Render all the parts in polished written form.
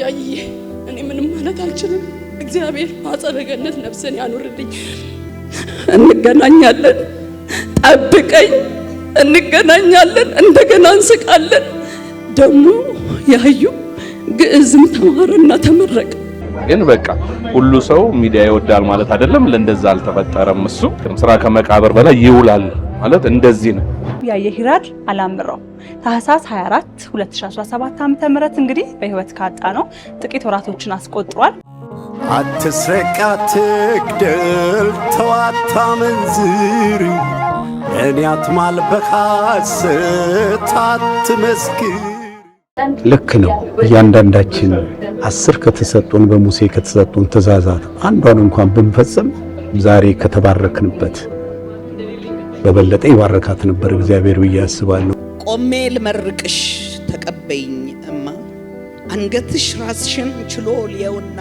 ያይዬ እኔ ምንም ማለት አልችልም። እግዚአብሔር ማጸነ ገነት ነፍስን ያኑርልኝ። እንገናኛለን፣ ጠብቀኝ፣ እንገናኛለን፣ እንደገና እንስቃለን። ደግሞ ያዩ ግዕዝም ተማረና ተመረቀ። ግን በቃ ሁሉ ሰው ሚዲያ ይወዳል ማለት አይደለም። ለእንደዛ አልተፈጠረም። እሱ ስራ ከመቃብር በላይ ይውላል ማለት እንደዚህ ነው። ያየሂራድ አላምረው ታህሳስ 24 2017 ዓ.ም እንግዲህ በህይወት ካጣ ነው ጥቂት ወራቶችን አስቆጥሯል። አትስረቅ፣ አትግደል፣ ተው አታመንዝር፣ እኔ አትማል በሐሰት አትመስክር። ልክ ነው። እያንዳንዳችን 10 ከተሰጡን በሙሴ ከተሰጡን ትእዛዛት አንዷን እንኳን ብንፈጽም ዛሬ ከተባረክንበት በበለጠ ይባረካት ነበር እግዚአብሔር ብዬ አስባለሁ። ቆሜ ልመርቅሽ ተቀበይኝ እማ፣ አንገትሽ ራስሽን ችሎ ሊየውና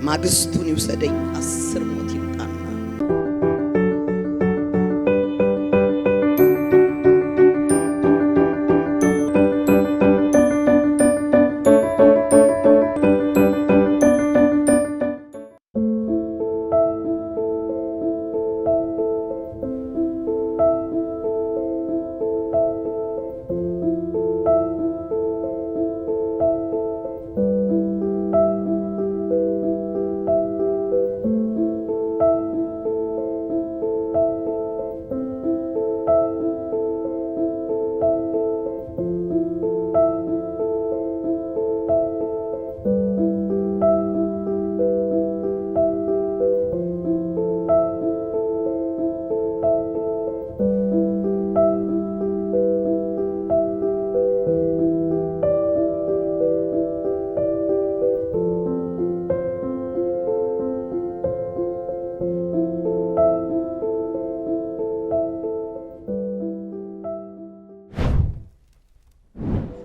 ማግስቱን ይውሰደኝ 10 ሞት ይምጣና።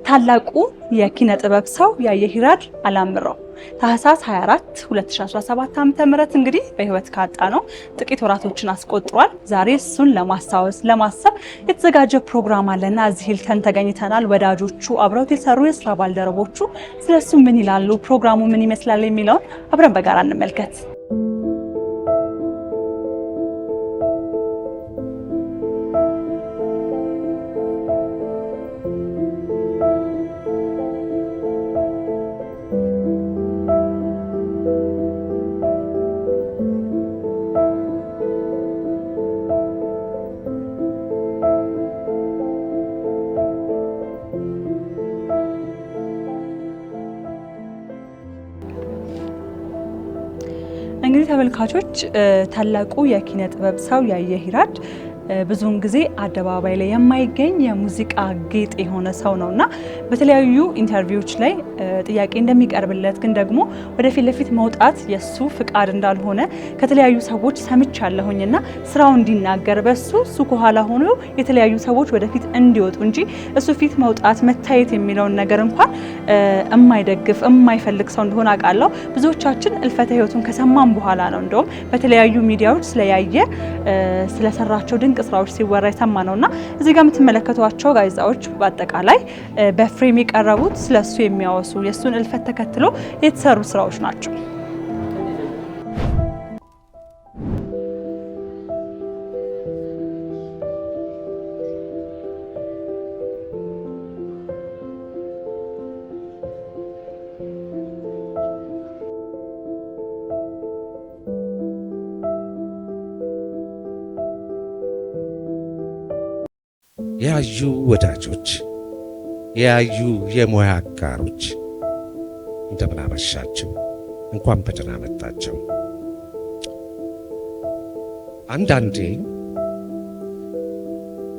ታላቁ የኪነ ጥበብ ሰው ያየሂራድ አላምረው ታህሳስ 24 2017 ዓ.ም እንግዲህ በህይወት ካጣ ነው ጥቂት ወራቶችን አስቆጥሯል። ዛሬ እሱን ለማስታወስ ለማሰብ የተዘጋጀ ፕሮግራም አለና እዚህ ሂልተን ተገኝተናል። ወዳጆቹ አብረውት የሰሩ የስራ ባልደረቦቹ ስለሱ ምን ይላሉ፣ ፕሮግራሙ ምን ይመስላል የሚለውን አብረን በጋራ እንመልከት። እንግዲህ ተመልካቾች ታላቁ የኪነ ጥበብ ሰው ያየሂራድ ብዙውን ጊዜ አደባባይ ላይ የማይገኝ የሙዚቃ ጌጥ የሆነ ሰው ነውና በተለያዩ ኢንተርቪዎች ላይ ጥያቄ እንደሚቀርብለት ግን ደግሞ ወደፊት ለፊት መውጣት የሱ ፍቃድ እንዳልሆነ ከተለያዩ ሰዎች ሰምቻለሁኝና ስራው እንዲናገር በሱ ከኋላ ሆኖ የተለያዩ ሰዎች ወደፊት እንዲወጡ እንጂ እሱ ፊት መውጣት መታየት የሚለውን ነገር እንኳን የማይደግፍ የማይፈልግ ሰው እንደሆነ አውቃለሁ። ብዙዎቻችን እልፈተ ህይወቱን ከሰማን በኋላ ነው እንደውም በተለያዩ ሚዲያዎች ስለያየ ስለሰራቸው ድንቅ ስራዎች ሲወራ የሰማ ነውና እዚህ ጋር የምትመለከቷቸው ጋዜጣዎች በአጠቃላይ በፍሬም የቀረቡት ስለሱ የሚያወሱ የሱን እልፈት ተከትሎ የተሰሩ ስራዎች ናቸው። ያዩ ወዳጆች፣ ያዩ የሙያ አጋሮች እንደምን አመሻችሁ፣ እንኳን በደህና መጣችሁ።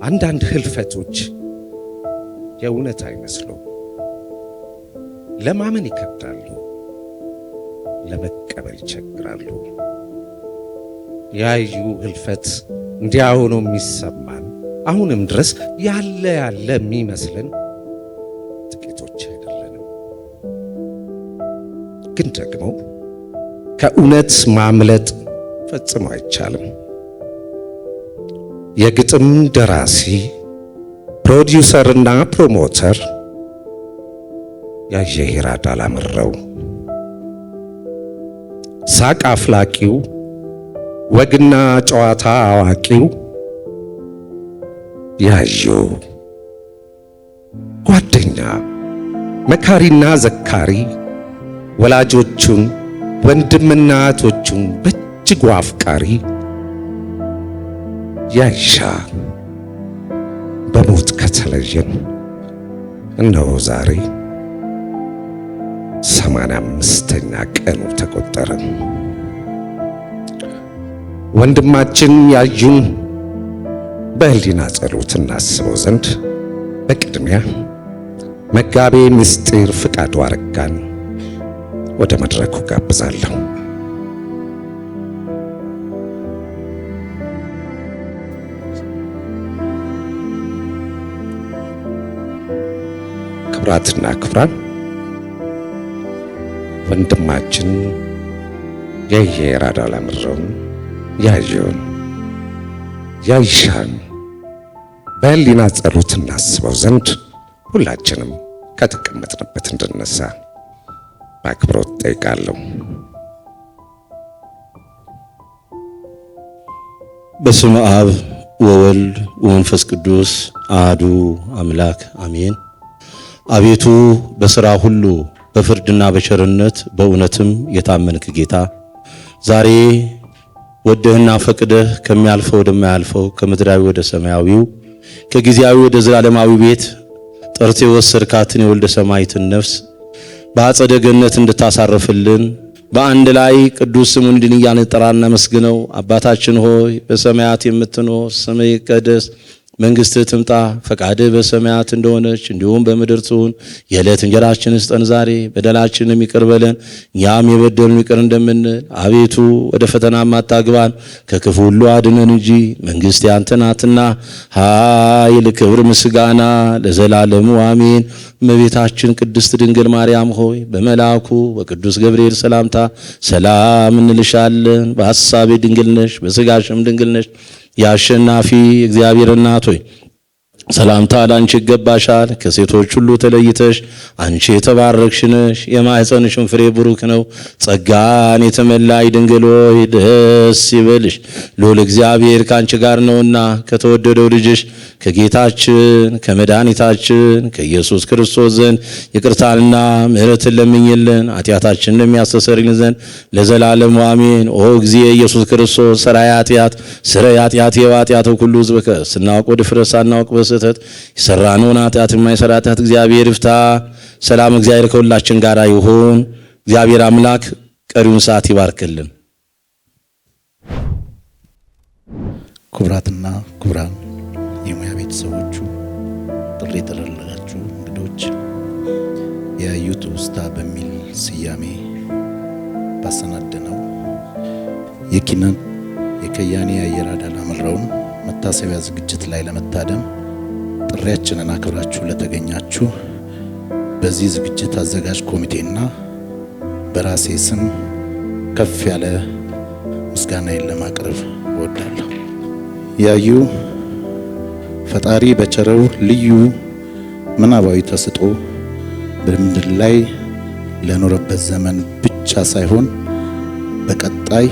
አንዳንድ ህልፈቶች የእውነት አይመስሉም። ለማመን ይከብዳሉ፣ ለመቀበል ይቸግራሉ። ያዩ ህልፈት እንዲያው ነው የሚሰማን አሁንም ድረስ ያለ የሚመስልን ጥቂቶች አይደለንም። ግን ደግሞ ከእውነት ማምለጥ ፈጽሞ አይቻልም። የግጥም ደራሲ፣ ፕሮዲውሰርና ፕሮሞተር ያየ ሂራድ አላምረው ሳቅ አፍላቂው ወግና ጨዋታ አዋቂው ያዩ ጓደኛ መካሪና ዘካሪ ወላጆቹን ወንድምና እህቶቹን በእጅጉ አፍቃሪ ያይሻ በሞት ከተለየን እነሆ ዛሬ 85ኛ ቀኑ ተቆጠረ። ወንድማችን ያዩን በህሊና ጸሎት እናስበው ዘንድ በቅድሚያ መጋቤ ምስጢር ፍቃዱ አረጋን ወደ መድረኩ ጋብዛለሁ። ክብራትና ክብራን ወንድማችን ያየ ሂራድ አላምረውን ያዩን ያይሻን በህሊና ጸሎት እናስበው ዘንድ ሁላችንም ከተቀመጥንበት እንድንነሳ በአክብሮት ጠይቃለሁ። በስመ አብ ወወልድ ወመንፈስ ቅዱስ አሐዱ አምላክ አሜን። አቤቱ በሥራ ሁሉ በፍርድና በቸርነት በእውነትም የታመንክ ጌታ ዛሬ ወደህና ፈቅደህ ከሚያልፈው ወደማያልፈው ከምድራዊ ወደ ሰማያዊው ከጊዜያዊ ወደ ዘላለማዊ ቤት ጠርተህ የወሰድካትን የወልደ ሰማዕትን ነፍስ በአጸደ ገነት እንድታሳርፍልን በአንድ ላይ ቅዱስ ስሙን እንድንያልን ጠራና መስግነው። አባታችን ሆይ በሰማያት የምትኖር ስምህ ይቀደስ፣ መንግሥትህ ትምጣ፣ ፈቃድህ በሰማያት እንደሆነች እንዲሁም በምድር ትሁን። የዕለት እንጀራችንን ስጠን ዛሬ፣ በደላችንን ይቅር በለን እኛም የበደሉንን ይቅር እንደምንል። አቤቱ ወደ ፈተናም አታግባን ከክፉ ሁሉ አድነን እንጂ መንግሥት ያንተ ናትና ኃይል፣ ክብር፣ ምስጋና ለዘላለሙ አሜን። እመቤታችን ቅድስት ድንግል ማርያም ሆይ በመልአኩ በቅዱስ ገብርኤል ሰላምታ ሰላም እንልሻለን። በሐሳቤ ድንግል ነሽ፣ በሥጋሽም ድንግል ነሽ። የአሸናፊ እግዚአብሔር እናት ሆይ ሰላምታ ላንቺ ይገባሻል። ከሴቶች ሁሉ ተለይተሽ አንቺ የተባረክሽ ነሽ፣ የማኅፀንሽም ፍሬ ብሩክ ነው። ጸጋን የተመላሽ ድንግል ሆይ ደስ ይበልሽ፣ ልዑል እግዚአብሔር ካንቺ ጋር ነውና ከተወደደው ልጅሽ ከጌታችን ከመድኃኒታችን ከኢየሱስ ክርስቶስ ዘንድ ይቅርታንና ምሕረትን ለምኝልን ኃጢአታችንን የሚያስተሰርይልን ዘንድ ለዘላለሙ አሜን። ኦ እግዚእ ኢየሱስ ክርስቶስ ሠራየ ኃጢአት ስረይ ኃጢአቴ ወኃጢአተ ኩሉ ሕዝብከ ስናውቅ ወድፍረት ሳናውቅ በስህተት የሰራነውን ኃጢአት የማይሰራ ኃጢአት እግዚአብሔር ይፍታ። ሰላም እግዚአብሔር ከሁላችን ጋር ይሁን። እግዚአብሔር አምላክ ቀሪውን ሰዓት ይባርክልን። ክቡራትና ክቡራን የሙያ ቤተሰቦቹ፣ ጥሪ የተደረጋችሁ እንግዶች፣ ያዩ ትውስታ በሚል ስያሜ ባሰናደነው የከያኒ ያየ ሂራድ አላምረውን መታሰቢያ ዝግጅት ላይ ለመታደም ጥሪያችንን አክብራችሁ ለተገኛችሁ በዚህ ዝግጅት አዘጋጅ ኮሚቴና በራሴ ስም ከፍ ያለ ምስጋናዬን ለማቅረብ እወዳለሁ። ያዩ ፈጣሪ በቸረው ልዩ ምናባዊ ተስጦ በምድር ላይ ለኖረበት ዘመን ብቻ ሳይሆን በቀጣይ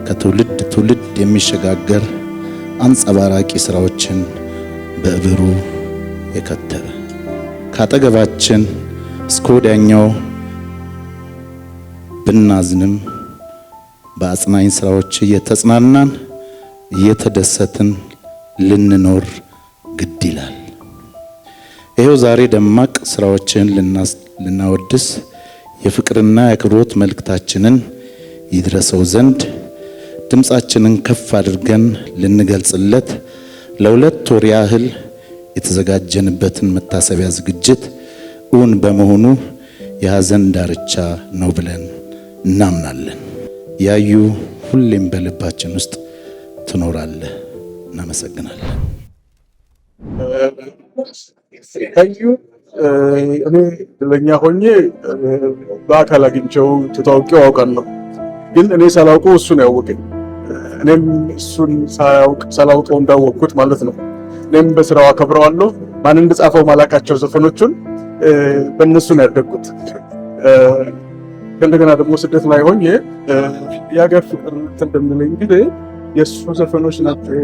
ከትውልድ ትውልድ የሚሸጋገር አንጸባራቂ ስራዎችን በእብሩ የከተበ ካጠገባችን እስከ ወዲያኛው ብናዝንም በአጽናኝ ስራዎች እየተጽናናን እየተደሰትን ልንኖር ግድ ይላል። ይሄው ዛሬ ደማቅ ስራዎችን ልናወድስ የፍቅርና የአክብሮት መልእክታችንን ይድረሰው ዘንድ ድምጻችንን ከፍ አድርገን ልንገልጽለት ለሁለት ወር ያህል የተዘጋጀንበትን መታሰቢያ ዝግጅት እውን በመሆኑ የሐዘን ዳርቻ ነው ብለን እናምናለን። ያዩ ሁሌም በልባችን ውስጥ ትኖራለህ። እናመሰግናለን። ያዩ እኔ ለኛ ሆኜ በአካል አግኝቼው ተታውቂው አውቃለሁ፣ ግን እኔ ሳላውቀው እሱ ነው ያወቀኝ። እኔም እሱን ሳላውቀው እንዳወቅኩት ማለት ነው። እኔም በስራው አከብረዋለሁ። ማን እንደጻፈው ማላቃቸው ዘፈኖቹን በእነሱ ነው ያደግኩት። እንደገና ደግሞ ስደት ላይ ሆኜ የሀገር ፍቅር እንደምለኝ ጊዜ የእሱ ዘፈኖች ናቸው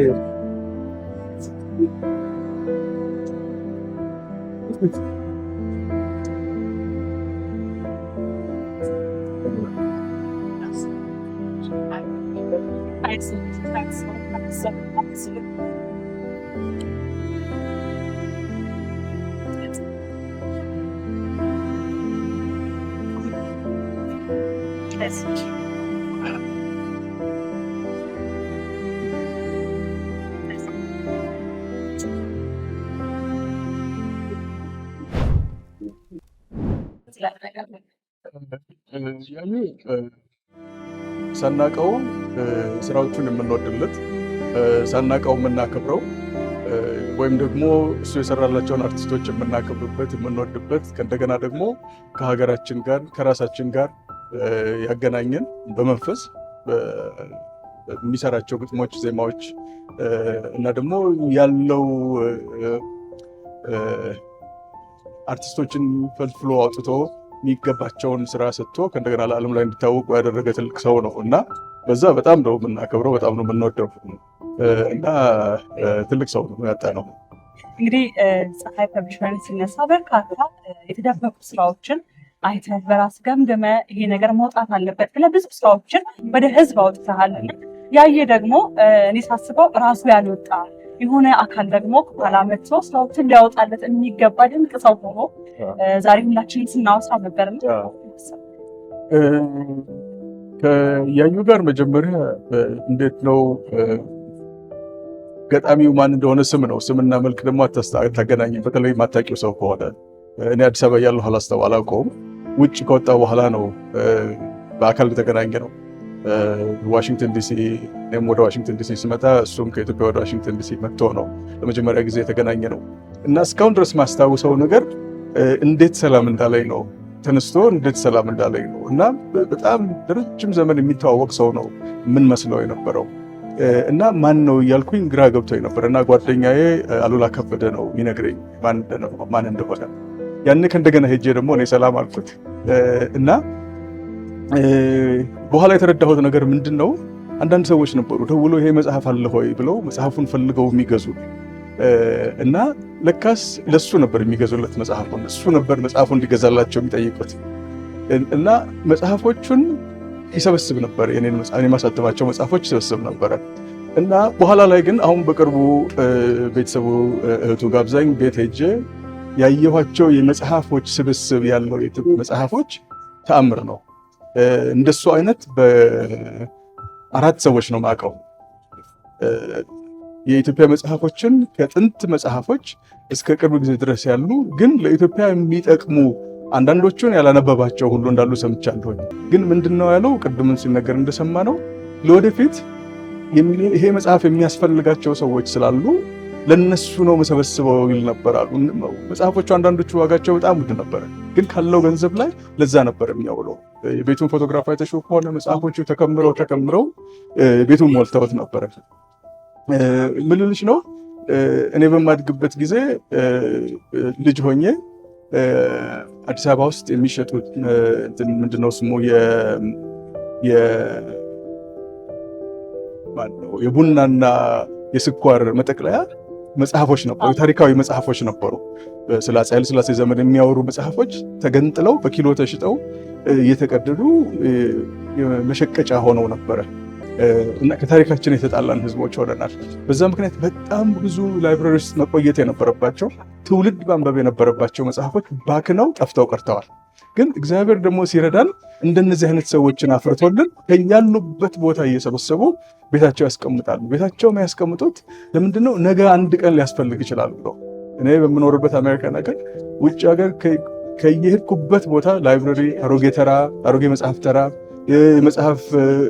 ሳናቀው ስራዎቹን የምንወድለት ሳናቀው የምናከብረው ወይም ደግሞ እሱ የሰራላቸውን አርቲስቶች የምናከብርበት የምንወድበት ከእንደገና ደግሞ ከሀገራችን ጋር ከራሳችን ጋር ያገናኘን በመንፈስ የሚሰራቸው ግጥሞች፣ ዜማዎች እና ደግሞ ያለው አርቲስቶችን ፈልፍሎ አውጥቶ የሚገባቸውን ስራ ሰጥቶ ከእንደገና ለዓለም ላይ እንዲታወቁ ያደረገ ትልቅ ሰው ነው እና በዛ በጣም ነው የምናከብረው፣ በጣም ነው የምንወደው እና ትልቅ ሰው ነው ያጣ ነው። እንግዲህ ፀሐይ ፐብሊሸር ሲነሳ በርካታ የተደበቁ ስራዎችን አይተህ በራስ ገምገመ ይሄ ነገር መውጣት አለበት ብለህ ብዙ ስራዎችን ወደ ህዝብ አውጥተሃልና ያየ ደግሞ እኔ ሳስበው ራሱ ያልወጣ የሆነ አካል ደግሞ ከኋላ መጥቶ ስራዎችን ሊያወጣለት የሚገባ ድንቅ ሰው ሆኖ ዛሬ ሁላችንም ስናወሳ ነበር። ከያዩ ጋር መጀመሪያ እንዴት ነው ገጣሚው ማን እንደሆነ ስም ነው። ስምና መልክ ደግሞ አታገናኝም። በተለይ ማታውቂው ሰው ከሆነ እኔ አዲስ አበባ ያለሁ አላውቀውም። ውጭ ከወጣ በኋላ ነው በአካል የተገናኘ ነው። ዋሽንግተን ዲሲ፣ እኔም ወደ ዋሽንግተን ዲሲ ስመጣ እሱም ከኢትዮጵያ ወደ ዋሽንግተን ዲሲ መጥቶ ነው ለመጀመሪያ ጊዜ የተገናኘ ነው እና እስካሁን ድረስ ማስታውሰው ነገር እንዴት ሰላም እንዳለኝ ነው። ተነስቶ እንዴት ሰላም እንዳለኝ ነው እና በጣም ለረጅም ዘመን የሚተዋወቅ ሰው ነው ምን መስለው የነበረው እና ማን ነው እያልኩኝ ግራ ገብቶኝ ነበር እና ጓደኛዬ አሉላ ከበደ ነው የሚነግረኝ ማን እንደሆነ። ያን ከእንደገና ሄጄ ደግሞ እኔ ሰላም አልኩት እና በኋላ የተረዳሁት ነገር ምንድን ነው፣ አንዳንድ ሰዎች ነበሩ ደውሎ ይሄ መጽሐፍ አለ ሆይ ብለው መጽሐፉን ፈልገው የሚገዙ እና ለካስ ለሱ ነበር የሚገዙለት መጽሐፉን፣ እሱ ነበር መጽሐፉን እንዲገዛላቸው የሚጠይቁት እና መጽሐፎቹን ይሰበስብ ነበር። እኔ ማሳተማቸው መጽሐፎች ይሰበስብ ነበረ እና በኋላ ላይ ግን አሁን በቅርቡ ቤተሰቡ እህቱ ጋብዛኝ ቤት ሄጄ ያየኋቸው የመጽሐፎች ስብስብ ያለው መጽሐፎች ተአምር ነው። እንደሱ አይነት በ4 ሰዎች ነው የማውቀው የኢትዮጵያ መጽሐፎችን ከጥንት መጽሐፎች እስከ ቅርብ ጊዜ ድረስ ያሉ ግን ለኢትዮጵያ የሚጠቅሙ አንዳንዶቹን ያላነበባቸው ሁሉ እንዳሉ ሰምቻለሁ። ግን ምንድነው ያለው ቅድም ሲነገር እንደሰማ ነው ለወደፊት ይሄ መጽሐፍ የሚያስፈልጋቸው ሰዎች ስላሉ ለነሱ ነው መሰበስበው ይል ነበራሉ። መጽሐፎቹ አንዳንዶቹ ዋጋቸው በጣም ውድ ነበር፣ ግን ካለው ገንዘብ ላይ ለዛ ነበር የሚያውለው። የቤቱን ፎቶግራፍ አይተሽው ከሆነ መጽሐፎቹ ተከምረው ቤቱን ሞልተውት ነበረ። ምን ልልሽ ነው እኔ በማድግበት ጊዜ ልጅ ሆኜ አዲስ አበባ ውስጥ የሚሸጡት ምንድነው ስሙ የቡናና የስኳር መጠቅለያ መጽሐፎች ነበሩ። ታሪካዊ መጽሐፎች ነበሩ። ስለ አፄ ኃይለ ሥላሴ ዘመን የሚያወሩ መጽሐፎች ተገንጥለው በኪሎ ተሽጠው እየተቀደዱ መሸቀጫ ሆነው ነበረ እና ከታሪካችን የተጣላን ህዝቦች ሆነናል። በዛ ምክንያት በጣም ብዙ ላይብራሪ ውስጥ መቆየት የነበረባቸው ትውልድ ማንበብ የነበረባቸው መጽሐፎች ባክነው ጠፍተው ቀርተዋል። ግን እግዚአብሔር ደግሞ ሲረዳን እንደነዚህ አይነት ሰዎችን አፍርቶልን ያሉበት ቦታ እየሰበሰቡ ቤታቸው ያስቀምጣሉ። ቤታቸው የሚያስቀምጡት ለምንድነው? ነገ አንድ ቀን ሊያስፈልግ ይችላል ብለው። እኔ በምኖርበት አሜሪካን ሀገር ውጭ ሀገር ከየሄድኩበት ቦታ ላይብራሪ፣ አሮጌ መጽሐፍ ተራ፣ የመጽሐፍ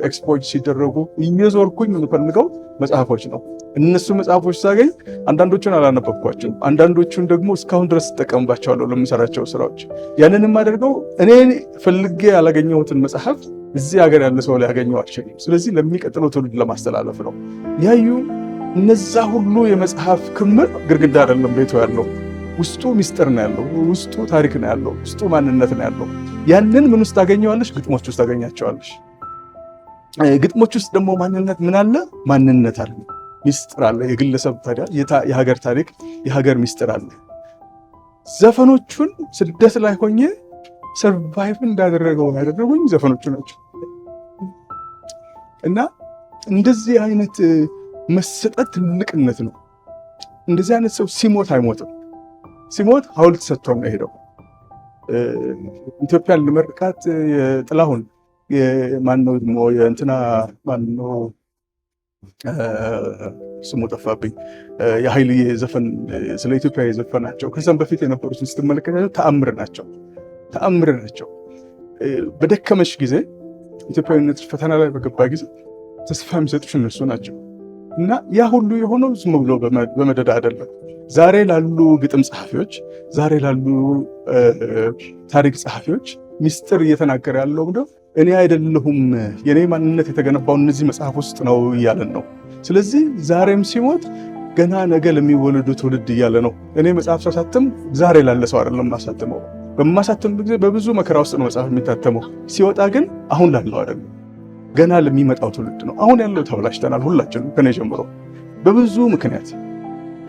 ኤክስፖዎች ሲደረጉ እየዞርኩኝ የምፈልገው መጽሐፎች ነው። እነሱ መጽሐፎች ሳገኝ አንዳንዶቹን አላነበብኳቸውም፣ አንዳንዶቹን ደግሞ እስካሁን ድረስ እጠቀምባቸዋለሁ ለምሰራቸው ስራዎች። ያንን የማደርገው እኔ ፈልጌ ያላገኘሁትን መጽሐፍ እዚህ ሀገር ያለ ሰው ሊያገኘው አልችልም። ስለዚህ ለሚቀጥለው ትውልድ ለማስተላለፍ ነው። ያዩ እነዛ ሁሉ የመጽሐፍ ክምር ግድግዳ አይደለም ቤቱ ያለው ውስጡ ሚስጥር ነው ያለው፣ ውስጡ ታሪክ ነው ያለው፣ ውስጡ ማንነት ነው ያለው። ያንን ምን ውስጥ ታገኘዋለሽ? ግጥሞች ውስጥ ታገኛቸዋለሽ። ግጥሞች ውስጥ ደግሞ ማንነት ምን አለ? ማንነት አለ፣ ሚስጥር አለ። የግለሰብ ታዲያ የሀገር ታሪክ፣ የሀገር ሚስጥር አለ። ዘፈኖቹን ስደት ላይ ሆኜ ሰርቫይቭ እንዳደረገው ያደረጉኝ ዘፈኖቹ ናቸው። እና እንደዚህ አይነት መሰጠት ትልቅነት ነው። እንደዚህ አይነት ሰው ሲሞት አይሞትም። ሲሞት ሐውልት ሰጥቶ ነው የሄደው። ኢትዮጵያን ለመርቃት የጥላሁን ማነው የእንትና ማነው ስሙ ጠፋብኝ፣ የኃይልዬ ዘፈን ስለ ኢትዮጵያ የዘፈናቸው ከዛም በፊት የነበሩትን ስትመለከታቸው ተአምር ናቸው። በደከመሽ ጊዜ ኢትዮጵያዊነት ፈተና ላይ በገባ ጊዜ ተስፋ የሚሰጡሽ እነሱ ናቸው። እና ያ ሁሉ የሆነው ዝም ብሎ በመደዳ አይደለም። ዛሬ ላሉ ግጥም ጸሐፊዎች፣ ዛሬ ላሉ ታሪክ ጸሐፊዎች ሚስጥር እየተናገረ ያለው ብሎ እኔ አይደለሁም የኔ ማንነት የተገነባው እነዚህ መጽሐፍ ውስጥ ነው እያለን ነው። ስለዚህ ዛሬም ሲሞት ገና ነገ ለሚወለዱ ትውልድ እያለ ነው። እኔ መጽሐፍ ሳሳትም ዛሬ ላለ ሰው አይደለም ማሳተመው። በማሳተም ጊዜ በብዙ መከራ ውስጥ ነው መጽሐፍ የሚታተመው። ሲወጣ ግን አሁን ላለው አይደለም፣ ገና ለሚመጣው ትውልድ ነው። አሁን ያለው ተበላሽተናል፣ ሁላችንም ከኔ ጀምሮ በብዙ ምክንያት።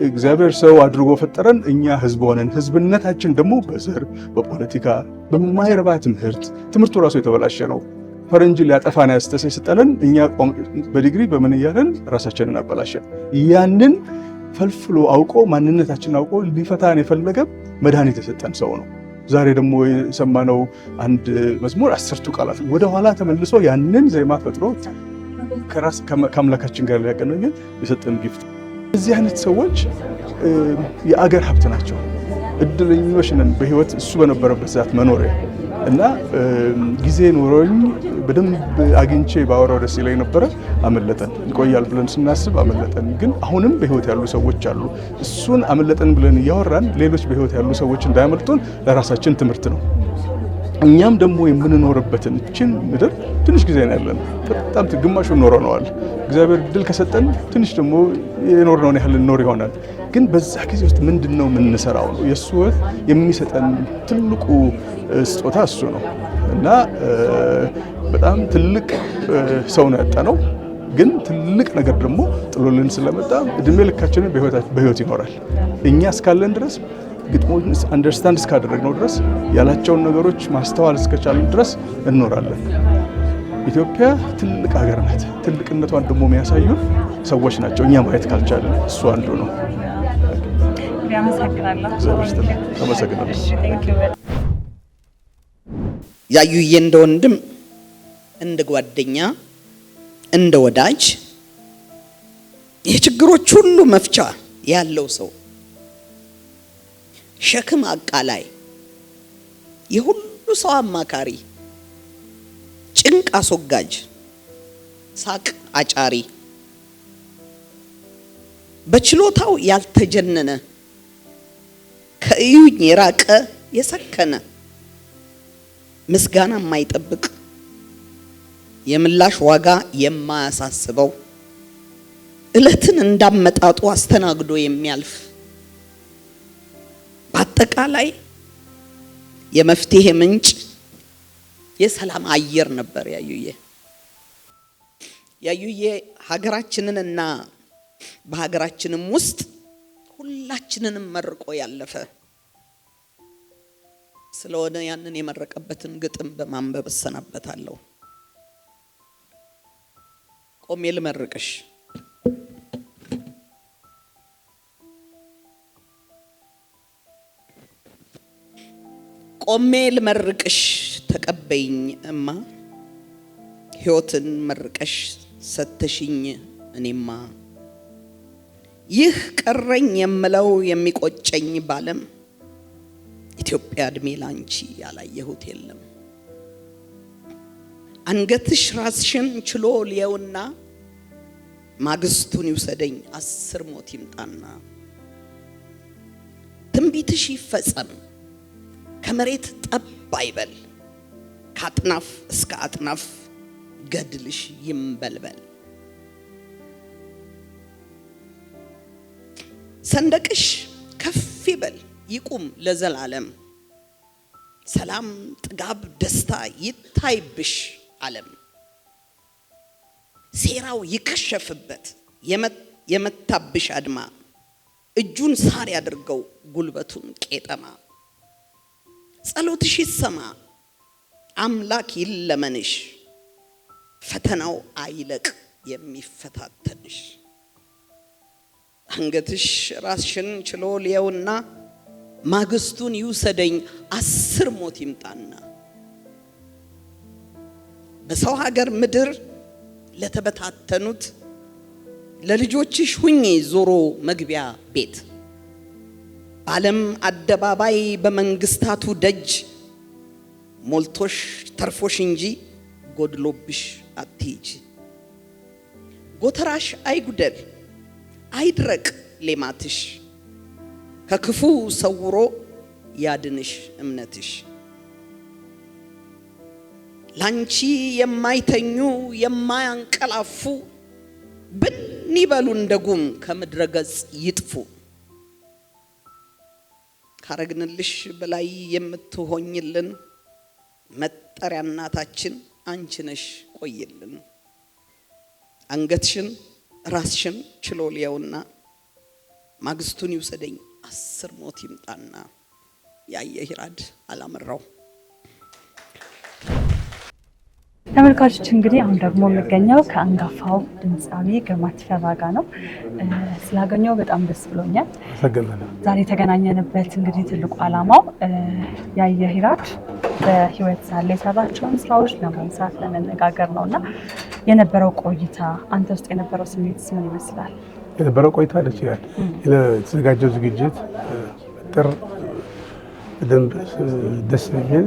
እግዚአብሔር ሰው አድርጎ ፈጠረን፣ እኛ ህዝብ ሆነን ህዝብነታችን ደግሞ በዘር በፖለቲካ በማይረባ ትምህርቱ ራሱ የተበላሸ ነው። ፈረንጅ ሊያጠፋን ያስተሰ ይስጠለን፣ እኛ በዲግሪ በምን እያለን ራሳችንን አበላሸን። ያንን ፈልፍሎ አውቆ ማንነታችንን አውቆ ሊፈታን የፈለገ መድኃኒት የሰጠን ሰው ነው። ዛሬ ደግሞ የሰማነው አንድ መዝሙር 10ቱ ቃላት ወደ ኋላ ተመልሶ ያንን ዜማ ፈጥሮ ከራስ ከአምላካችን ጋር ሊያገናኘን የሰጠን ጊፍት። እዚህ አይነት ሰዎች የአገር ሀብት ናቸው። እድለኞች ነን በህይወት እሱ በነበረበት ሰዓት መኖር እና ጊዜ ኖሮኝ በደንብ አግኝቼ ባወራው ደስ ይለኝ ነበረ። አመለጠን። ይቆያል ብለን ስናስብ አመለጠን። ግን አሁንም በህይወት ያሉ ሰዎች አሉ። እሱን አመለጠን ብለን እያወራን ሌሎች በህይወት ያሉ ሰዎች እንዳያመልጡን ለራሳችን ትምህርት ነው። እኛም ደግሞ የምንኖርበትን እችን ምድር ትንሽ ጊዜ ነው ያለን። በጣም ግማሹን ኖረነዋል። እግዚአብሔር ድል ከሰጠን ትንሽ ደግሞ የኖርነውን ያህል እንኖር ይሆናል። ግን በዛ ጊዜ ውስጥ ምንድነው የምንሰራው ነው የእሱ የሚሰጠን ትልቁ ስጦታ እሱ ነው። እና በጣም ትልቅ ሰው ነው ያጣነው። ግን ትልቅ ነገር ደግሞ ጥሎልን ስለመጣ እድሜ ልካችንን በህይወት ይኖራል። እኛ እስካለን ድረስ ግጥሞች አንደርስታንድ እስካደረግነው ድረስ ያላቸውን ነገሮች ማስተዋል እስከቻልን ድረስ እንኖራለን። ኢትዮጵያ ትልቅ ሀገር ናት። ትልቅነቷን ደግሞ የሚያሳዩ ሰዎች ናቸው። እኛ ማየት ካልቻለን እሱ አንዱ ነው። አመሰግናለሁ። ያዩዬ እንደ ወንድም፣ እንደ ጓደኛ፣ እንደ ወዳጅ የችግሮች ሁሉ መፍቻ ያለው ሰው፣ ሸክም አቃላይ፣ የሁሉ ሰው አማካሪ፣ ጭንቅ አስወጋጅ፣ ሳቅ አጫሪ፣ በችሎታው ያልተጀነነ ከእዩኝ የራቀ የሰከነ ምስጋና የማይጠብቅ የምላሽ ዋጋ የማያሳስበው እለትን እንዳመጣጡ አስተናግዶ የሚያልፍ በአጠቃላይ የመፍትሄ ምንጭ የሰላም አየር ነበር ያዩዬ ሀገራችንንና በሀገራችንም ውስጥ ሁላችንንም መርቆ ያለፈ ስለሆነ ያንን የመረቀበትን ግጥም በማንበብ እሰናበታለሁ። ቆሜ ልመርቅሽ። ቆሜ ልመርቅሽ ተቀበይኝ እማ፣ ሕይወትን መርቀሽ ሰተሽኝ እኔማ፣ ይህ ቀረኝ የምለው የሚቆጨኝ ባለም ኢትዮጵያ እድሜ ላንቺ ያላየሁት የለም። አንገትሽ ራስሽን ችሎ ሊየውና ማግስቱን ይውሰደኝ 10 ሞት ይምጣና፣ ትንቢትሽ ይፈጸም ከመሬት ጠብ አይበል፣ ከአጥናፍ እስከ አጥናፍ ገድልሽ ይንበልበል። ሰንደቅሽ ከፍ ይበል ይቁም ለዘላለም ሰላም ጥጋብ ደስታ ይታይብሽ ዓለም ሴራው ይከሸፍበት የመታብሽ አድማ እጁን ሳር ያድርገው ጉልበቱን ቄጠማ ጸሎትሽ ይሰማ አምላክ ይለመንሽ ፈተናው አይለቅ የሚፈታተንሽ አንገትሽ ራስሽን ችሎ ሊየውና ማግስቱን ይውሰደኝ 10 ሞት ይምጣና በሰው ሀገር ምድር ለተበታተኑት ለልጆችሽ ሁኚ ዞሮ መግቢያ ቤት ዓለም አደባባይ በመንግስታቱ ደጅ ሞልቶሽ ተርፎሽ እንጂ ጎድሎብሽ አትሂጂ ጎተራሽ አይጉደል አይድረቅ ሌማትሽ ከክፉ ሰውሮ ያድንሽ እምነትሽ ላንቺ የማይተኙ የማያንቀላፉ ብንይበሉ እንደጉም ከምድረ ገጽ ይጥፉ ካረግንልሽ በላይ የምትሆኝልን መጠሪያ እናታችን አንቺ ነሽ ቆይልን አንገትሽን ራስሽን ችሎ ሊያውና ማግስቱን ይውሰደኝ 10 ሞት ይምጣና ያየ ይራድ አላመራው ተመልካቾች እንግዲህ አሁን ደግሞ የሚገኘው ከአንጋፋው ድምፃዊ ግርማ ተፈራ ጋር ነው። ስላገኘው በጣም ደስ ብሎኛል። ዛሬ የተገናኘንበት እንግዲህ ትልቁ ዓላማው ያየ ይራድ በህይወት ሳለ የሰራቸውን ስራዎች ለማንሳት ለመነጋገር ነውና የነበረው ቆይታ አንተ ውስጥ የነበረው ስሜት ምን ይመስላል? የነበረው ቆይታ ደስ ይላል። የተዘጋጀው ዝግጅት ጥር ደንብ ደስ የሚል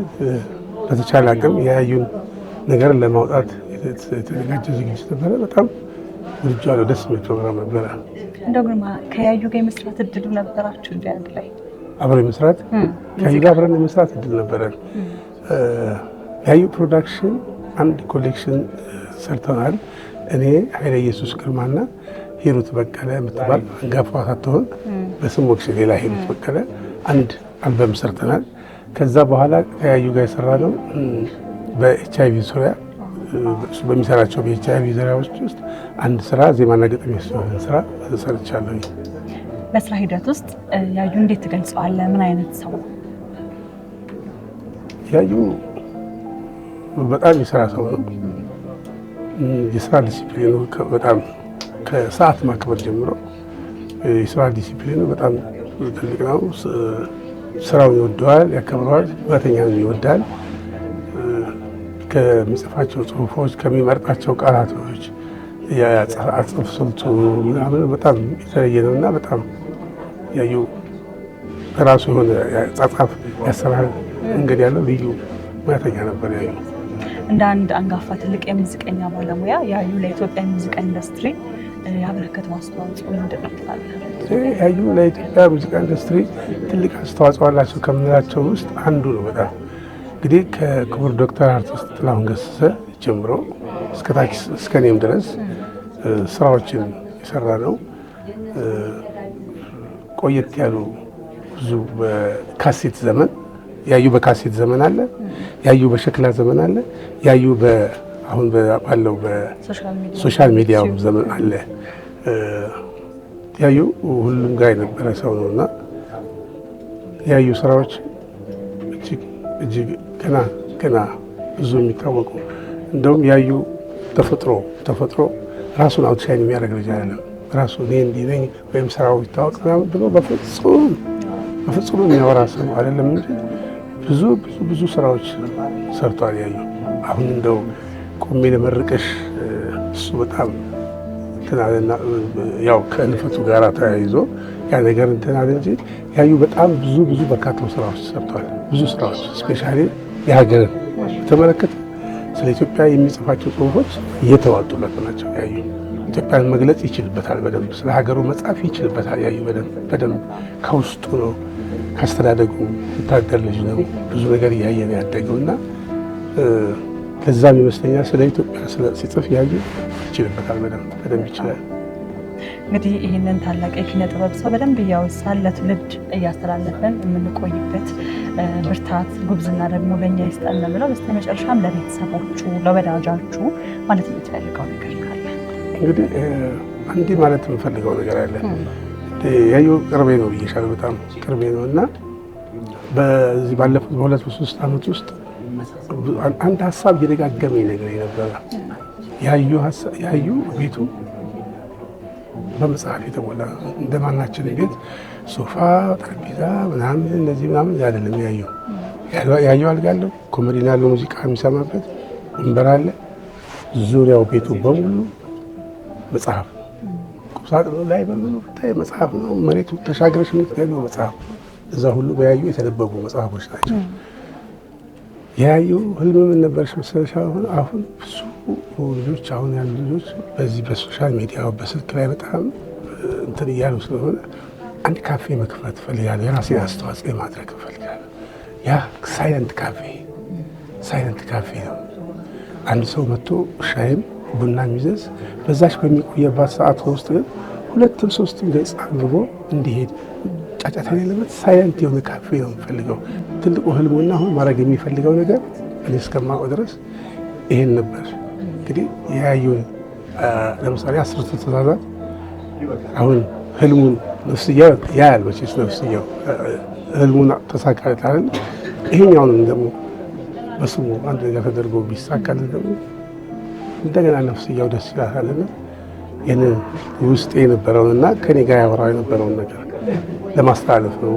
በተቻለ አቅም ያዩን ነገር ለማውጣት የተዘጋጀ ዝግጅት ነበረ። በጣም ወድጃለሁ። ደስ የሚል ፕሮግራም ነበረ። እንደው ግርማ ከያዩ ጋር የመስራት እድሉ ነበራችሁ? እንደ አንድ ላይ አብረን የመስራት ከያዩ ጋር አብረን የመስራት እድል ነበረን። ያዩ ፕሮዳክሽን አንድ ኮሌክሽን ሰርተናል። እኔ ኃይለ ኢየሱስ ግርማና ሂሩት በቀለ የምትባል አንጋፋዋ ሳትሆን በስም ወክሽ ሌላ ሂሩት በቀለ አንድ አልበም ሰርተናል። ከዛ በኋላ ከያዩ ጋር የሰራነው በኤችአይቪ ዙሪያ በሚሰራቸው በኤችአይቪ ዙሪያዎች ውስጥ አንድ ስራ ዜማና ግጥም የሚያስፈልግ ስራ ሰርቻለሁ። በስራ ሂደት ውስጥ ያዩ እንዴት ትገልጸዋለህ? ምን አይነት ሰው ነው? ያዩ በጣም የስራ ሰው ነው። የስራ ዲሲፕሊኑ በጣም ከሰዓት ማክበር ጀምሮ የስራ ዲሲፕሊኑ በጣም ትልቅ ነው። ስራውን ይወደዋል፣ ያከብረዋል፣ ሙያተኛውን ይወዳል። ከሚጽፋቸው ጽሁፎች ከሚመርጣቸው ቃላቶች የአጽፍ ስልቱ ምናምን በጣም የተለየ ነው እና በጣም ያዩ በራሱ የሆነ ጻጻፍ ያሰራል መንገድ ያለው ልዩ ሙያተኛ ነበር። ያዩ እንደ አንድ አንጋፋ ትልቅ የሙዚቀኛ ባለሙያ ያዩ ለኢትዮጵያ ሙዚቃ ኢንዱስትሪ ያበረከተው አስተዋጽኦ ምንድን ነው ትላለህ? ያዩ ለኢትዮጵያ ሙዚቃ ኢንዱስትሪ ትልቅ አስተዋጽኦ አላቸው ከምንላቸው ውስጥ አንዱ ነው። በጣም እንግዲህ ከክቡር ዶክተር አርቲስት ጥላሁን ገሰሰ ጀምሮ እስከታች እስከ እኔም ድረስ ስራዎችን የሰራ ነው። ቆየት ያሉ ብዙ በካሴት ዘመን ያዩ በካሴት ዘመን አለ፣ ያዩ በሸክላ ዘመን አለ፣ ያዩ አሁን ባለው በሶሻል ሚዲያው ዘመን አለ። ያዩ ሁሉም ጋር የነበረ ሰው ነውና ያዩ ስራዎች እጅግ ገና ብዙ የሚታወቁ እንደውም ያዩ ተፈጥሮ ራሱን አውትሻይን የሚያደርግ ልጅ አይደለም። ራሱ እኔ እንዲህ ነኝ ወይም ስራው ይታወቅ ምናምን ብሎ በፍጹም የሚያወራ ሰው አይደለም እንጂ ብዙ ስራዎች ሰርቷል ያዩ። አሁን እንደው ቆሜ ለመርቀሽ እሱ በጣም እንትናልና ያው ከእልፈቱ ጋር ተያይዞ ያ ነገር እንትናል እንጂ ያዩ በጣም ብዙ በርካታ ስራዎች ሰርቷል። ብዙ ስራዎች ስፔሻሊ የሀገርን በተመለከተ ስለ ኢትዮጵያ የሚጽፋቸው ጽሁፎች እየተዋጡለት ናቸው። ያዩ ኢትዮጵያን መግለጽ ይችልበታል በደንብ፣ ስለ ሀገሩ መጻፍ ይችልበታል። ያዩ በደንብ ከውስጡ ነው። ካስተዳደጉ ወታደር ልጅ ነው። ብዙ ነገር እያየ ነው ያደገው እና ለዛም ይመስለኛል ስለ ኢትዮጵያ ሲጽፍ ያዩ ይችልበታል በደንብ ይችላል። እንግዲህ ይህንን ታላቅ የኪነ ጥበብ ሰው በደንብ እያወሳን ለትውልድ እያስተላለፈን የምንቆይበት ብርታት ጉብዝና ደግሞ ለእኛ ይስጠን ነው የምለው። በስተመጨረሻም ለቤተሰቦቹ ለወዳጆቹ ማለት የምትፈልገው ነገር ካለ? እንግዲህ አንዴ ማለት የምፈልገው ነገር አለ። ያዩ ቅርቤ ነው ብዬሻለሁ፣ በጣም ቅርቤ ነው እና በዚህ ባለፉት በ2-3 ዓመት ውስጥ አንድ ሀሳብ እየደጋገመ ነገር ነበረ። ያዩ ቤቱ በመጽሐፍ የተሞላ እንደማናችን ቤት ሶፋ፣ ጠረጴዛ ምናምን እነዚህ ምናምን አይደለም። ያዩ አልጋ አለው፣ ኮሜዲን ያለው ሙዚቃ የሚሰማበት ወንበር አለ። ዙሪያው ቤቱ በሙሉ መጽሐፍ ቁሳጥኑ ላይ በሙሉ መጽሐፍ ነው። መሬቱ ተሻግረሽ የምትገቢው መጽሐፍ፣ እዛ ሁሉ በያዩ የተነበቡ መጽሐፎች ናቸው። ያዩ ህልም ምን ነበርሽ መሰለሽ? አሁን ብዙ ልጆች አሁን ያሉ ልጆች በዚህ በሶሻል ሚዲያ በስልክ ላይ በጣም እንትን እያሉ ስለሆነ አንድ ካፌ መክፈት እፈልጋለሁ። የራሴን አስተዋጽኦ ማድረግ እፈልጋለሁ። ያ ሳይለንት ካፌ ነው። አንድ ሰው መጥቶ ሻይም ቡና የሚዘዝ በዛች በሚቆየባት ሰዓት ውስጥ ግን 2-3 ገጽ አንብቦ እንዲሄድ ጫጫታ የሌለበት ሳይለንት የሆነ ካፌ ነው የምፈልገው። ትልቁ ህልሙና አሁን ማድረግ የሚፈልገው ነገር እኔ እስከማውቀው ድረስ ይሄን ነበር። እንግዲህ ያዩን ለምሳሌ 10 ትእዛዛት አሁን ህልሙን ነፍስያው ያያል። መቼስ ነፍስያው ህልሙን ተሳካለት አይደል? ይሄኛውንም ደግሞ በስሙ አንድ ነገር ተደርጎ ቢሳካለት ደግሞ እንደገና ነፍስያው ደስ ይላታልና ይህንን ውስጤ የነበረውንና ከኔ ጋር ያወራው የነበረውን ነገር ለማስተላለፍ ነው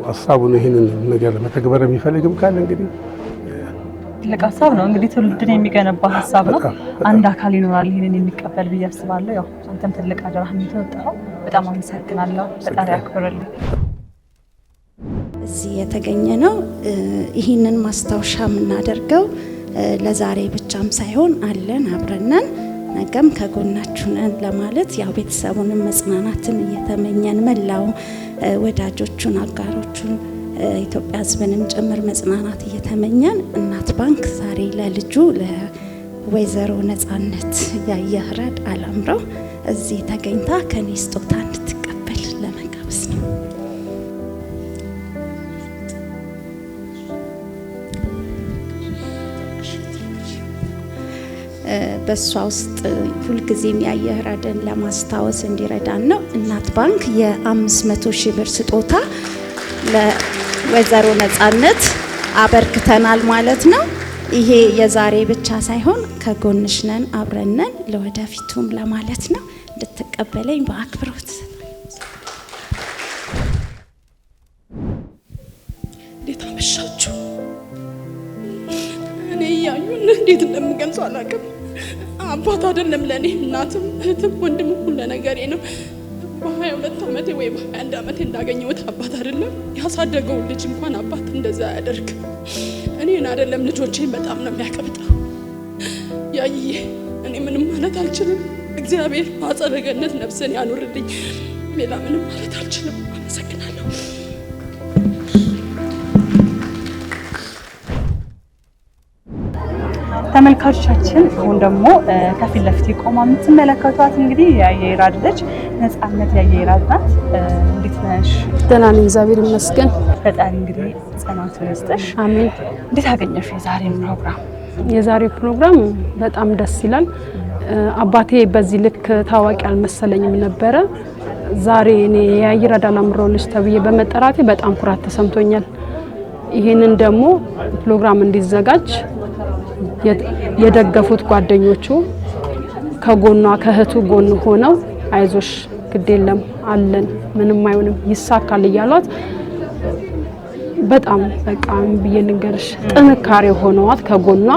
ሀሳቡን። ይህንን ነገር ለመተግበር የሚፈልግም ካለ እንግዲህ ትልቅ ሀሳብ ነው። እንግዲህ ትውልድን የሚገነባ ሀሳብ ነው። አንድ አካል ይኖራል ይህንን የሚቀበል ብዬ አስባለሁ። ያው አንተም ትልቅ አደራ የተወጣው በጣም አመሰግናለሁ። ፈጣሪ ያክብርልኝ። እዚህ የተገኘ ነው ይህንን ማስታወሻ የምናደርገው ለዛሬ ብቻም ሳይሆን አለን አብረነን ነገም ከጎናችሁ ነን ለማለት ያው ቤተሰቡንም መጽናናትን እየተመኘን መላው ወዳጆቹን አጋሮቹን ኢትዮጵያ ሕዝብንም ጭምር መጽናናት እየተመኘን እናት ባንክ ዛሬ ለልጁ ለወይዘሮ ነጻነት ያየህረድ አላምረው እዚህ ተገኝታ ከኔ ስጦታ እንድትቀበል ለመጋበዝ ነው። በሷ ውስጥ ሁልጊዜም ያየህረድን ለማስታወስ እንዲረዳን ነው እናት ባንክ የ500,000 ብር ስጦታ ለወይዘሮ ነጻነት አበርክተናል ማለት ነው። ይሄ የዛሬ ብቻ ሳይሆን ከጎንሽ ነን አብረን ነን ለወደፊቱም ለማለት ነው። እንድትቀበለኝ በአክብሮት እንዴት አመሻችሁ? እኔ ያዩን እንዴት እንደምገልጸው አላውቅም። አባት አይደለም ለኔ እናትም እህትም ወንድምም ሁሉ ነገሬ ነው። በ22 ዓመቴ ወይ በ21 ዓመቴ እንዳገኘሁት አባት አይደለም ያሳደገው ልጅ እንኳን አባት እንደዛ ያደርግ። እኔን አይደለም ልጆቼን በጣም ነው የሚያቀብጠው። ያይዬ እኔ ምንም ማለት አልችልም። እግዚአብሔር በአጸደ ገነት ነፍስን ያኑርልኝ። ሌላ ምንም ማለት አልችልም። አመሰግናለሁ። ተመልካቾቻችን አሁን ደግሞ ከፊት ለፊት ቆማ የምትመለከቷት እንግዲህ የአየይራድ ልጅ ነጻነት የአየይራድ ናት። እንዴት ነሽ? ደህና ነኝ፣ እግዚአብሔር ይመስገን። ፈጣሪ እንግዲህ ጽናቱን ይስጥሽ። አሜን። እንዴት አገኘሽ የዛሬው ፕሮግራም? የዛሬው ፕሮግራም በጣም ደስ ይላል። አባቴ በዚህ ልክ ታዋቂ አልመሰለኝም ነበረ። ዛሬ እኔ የአየይራድ አላምረው ልጅ ተብዬ በመጠራቴ በጣም ኩራት ተሰምቶኛል። ይህንን ደግሞ ፕሮግራም እንዲዘጋጅ የደገፉት ጓደኞቹ ከጎኗ ከእህቱ ጎን ሆነው አይዞሽ ግድ የለም አለን ምንም አይሆንም ይሳካል እያሏት በጣም በቃ ብዬ ልንገርሽ ጥንካሬ ሆነዋት ከጎኗ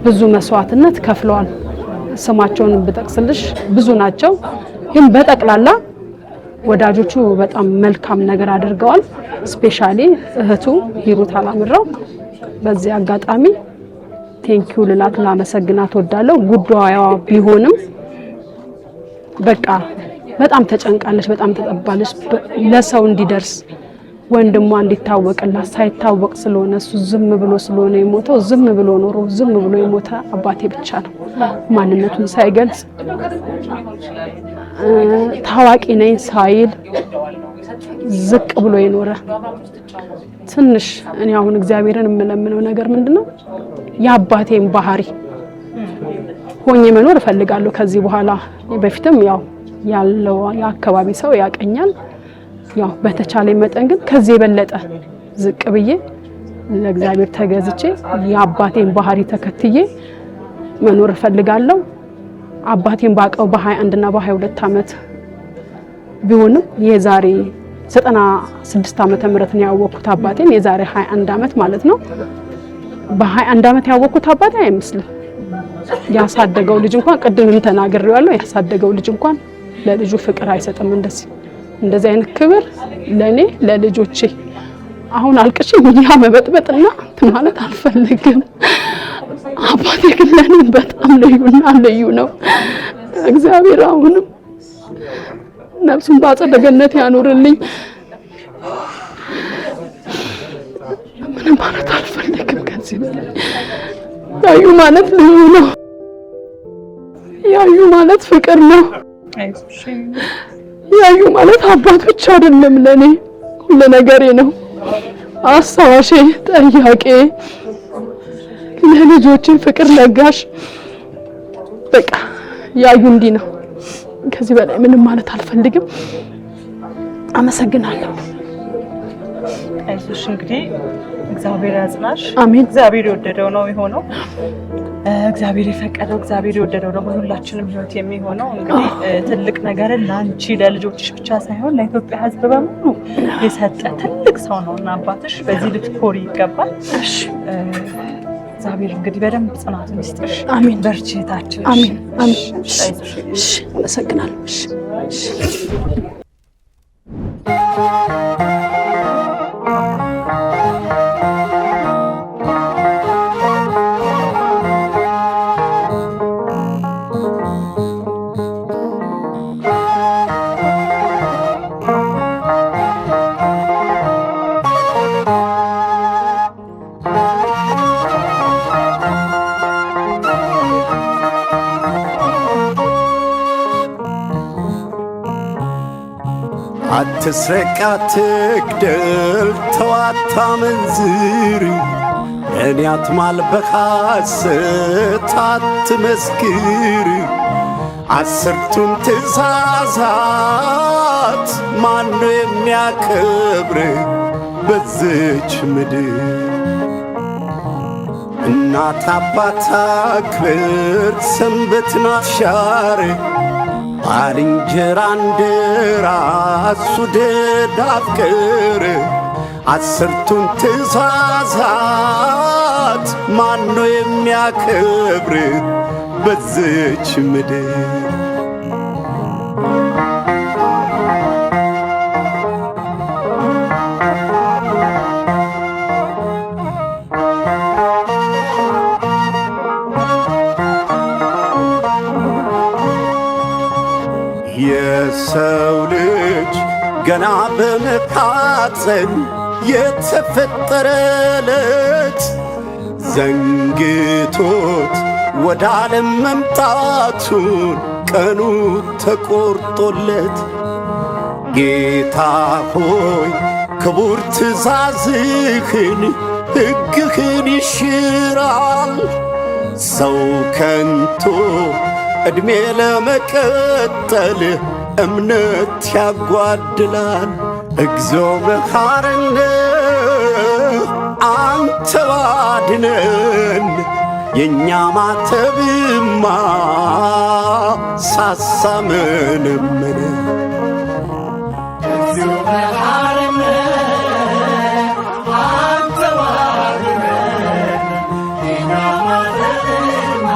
ብዙ መስዋዕትነት ከፍለዋል። ስማቸውን ብጠቅስልሽ ብዙ ናቸው፣ ግን በጠቅላላ ወዳጆቹ በጣም መልካም ነገር አድርገዋል። ስፔሻሊ እህቱ ሂሩት አላምረው በዚህ አጋጣሚ ቴንኪው ልላት ላመሰግናት ወዳለው። ጉዳዩዋ ቢሆንም በቃ በጣም ተጨንቃለች፣ በጣም ተጠባለች። ለሰው እንዲደርስ ወንድሟ እንዲታወቅላት ሳይታወቅ ስለሆነ እሱ ዝም ብሎ ስለሆነ የሞተው ዝም ብሎ ኖሮ ዝም ብሎ የሞተ አባቴ ብቻ ነው። ማንነቱን ሳይገልጽ ታዋቂ ነኝ ሳይል ዝቅ ብሎ የኖረ ትንሽ እኔ አሁን እግዚአብሔርን የምለምነው ነገር ምንድነው የአባቴን ባህሪ ሆኜ መኖር እፈልጋለሁ ከዚህ በኋላ። በፊትም ያው ያለው የአካባቢ ሰው ያቀኛል። ያው በተቻለ መጠን ግን ከዚህ የበለጠ ዝቅ ብዬ ለእግዚአብሔር ተገዝቼ የአባቴን ባህሪ ተከትዬ መኖር እፈልጋለሁ። አባቴን ባቀው በ21 እና በ22 አመት ቢሆንም የዛሬ 96 ዓመተ ምህረት ነው ያወቅኩት አባቴን። የዛሬ 21 አመት ማለት ነው። በ21 አመት ያወቅኩት አባቴ አይመስልም። ያሳደገው ልጅ እንኳን ቅድምም ተናግሬዋለሁ። ያሳደገው ልጅ እንኳን ለልጁ ፍቅር አይሰጥም። እንደዚህ አይነት ክብር ለኔ ለልጆቼ አሁን አልቅሼ ሚዲያ መበጥበጥና ማለት አልፈልግም። አባቴ ግን ለኔ በጣም ልዩ ነው። እግዚአብሔር አሁንም ነፍሱን በአጸደ ገነት ያኖርልኝ። ምንም ማለት አልፈልግም ከዚህ በላይ። ያዩ ማለት ልዩ ነው። ያዩ ማለት ፍቅር ነው። ያዩ ማለት አባት ብቻ አይደለም ለኔ ሁሉ ነገሬ ነው። አስታዋሼ፣ ጠያቄ፣ ለልጆቼ ፍቅር ለጋሽ በቃ ያዩ እንዲህ ነው። ከዚህ በላይ ምንም ማለት አልፈልግም። አመሰግናለሁ። አይዞሽ እንግዲህ እግዚአብሔር ያጽናሽ። አሜን። እግዚአብሔር የወደደው ነው የሆነው። እግዚአብሔር የፈቀደው እግዚአብሔር የወደደው ነው ሁላችንም ህይወት የሚሆነው። እንግዲህ ትልቅ ነገር ለአንቺ ለልጆችሽ ብቻ ሳይሆን ለኢትዮጵያ ሕዝብ በሙሉ የሰጠ ትልቅ ሰው ነውና አባትሽ በዚህ ልትኮሪ ይገባል። እሺ እግዚአብሔር እንግዲህ በደንብ ጽናቱን ይስጥሽ። አሜን። በርቺታችን። አሜን አሜን። እሺ አመሰግናለሁ። እሺ አትስረቅ፣ አትግደል፣ ተው አታመንዝር፣ እኔ አትማል፣ በሐሰት አትመስክር። አስርቱን ትእዛዛት ማነው የሚያከብር በዚች ምድር? እናት አባት አክብር፣ ሰንበትን አትሻር፣ ባልንጀራ እንደራስ ውደድ አፍቅር። አስርቱን ትእዛዛት ማነው የሚያከብር በዚች ምድር? የሰው ልጅ ገና በመካፀን የተፈጠረለት ዘንግቶት ወደ ዓለም መምጣቱን ቀኑ ተቆርጦለት ጌታ ሆይ ክቡር ትእዛዝህን ሕግህን ይሽራል። ሰው ከንቶ ዕድሜ ለመቀጠል እምነት ያጓድላል። እግዚኦ መሐረነ አንተ አድነን፣ የእኛ ማተብማ ሳሳመነመነ። እግዚኦ መሐረነ አንተ አድነን፣ የእኛ ማተብማ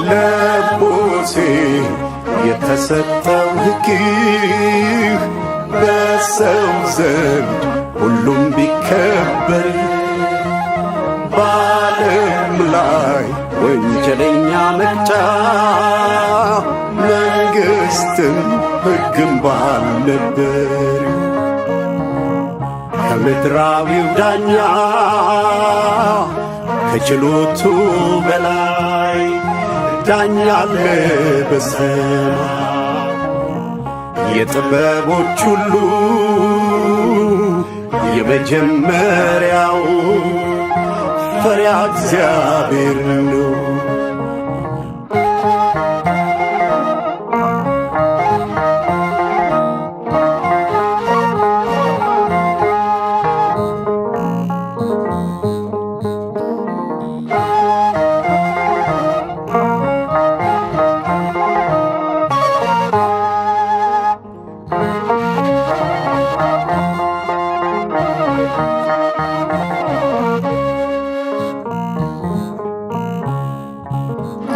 ለሙሴ የተሰጠው ሕግ በሰው ዘንድ ሁሉም ቢከበር በዓለም ላይ ወንጀለኛ መቅጫ መንግስትም ሕግም ባልነበር ከምድራዊው ዳኛ ከችሎቱ በላይ ዳኛ አለ በሰማይ የጥበቦች ሁሉ የመጀመሪያው ፈሪሃ እግዚአብሔር ነው።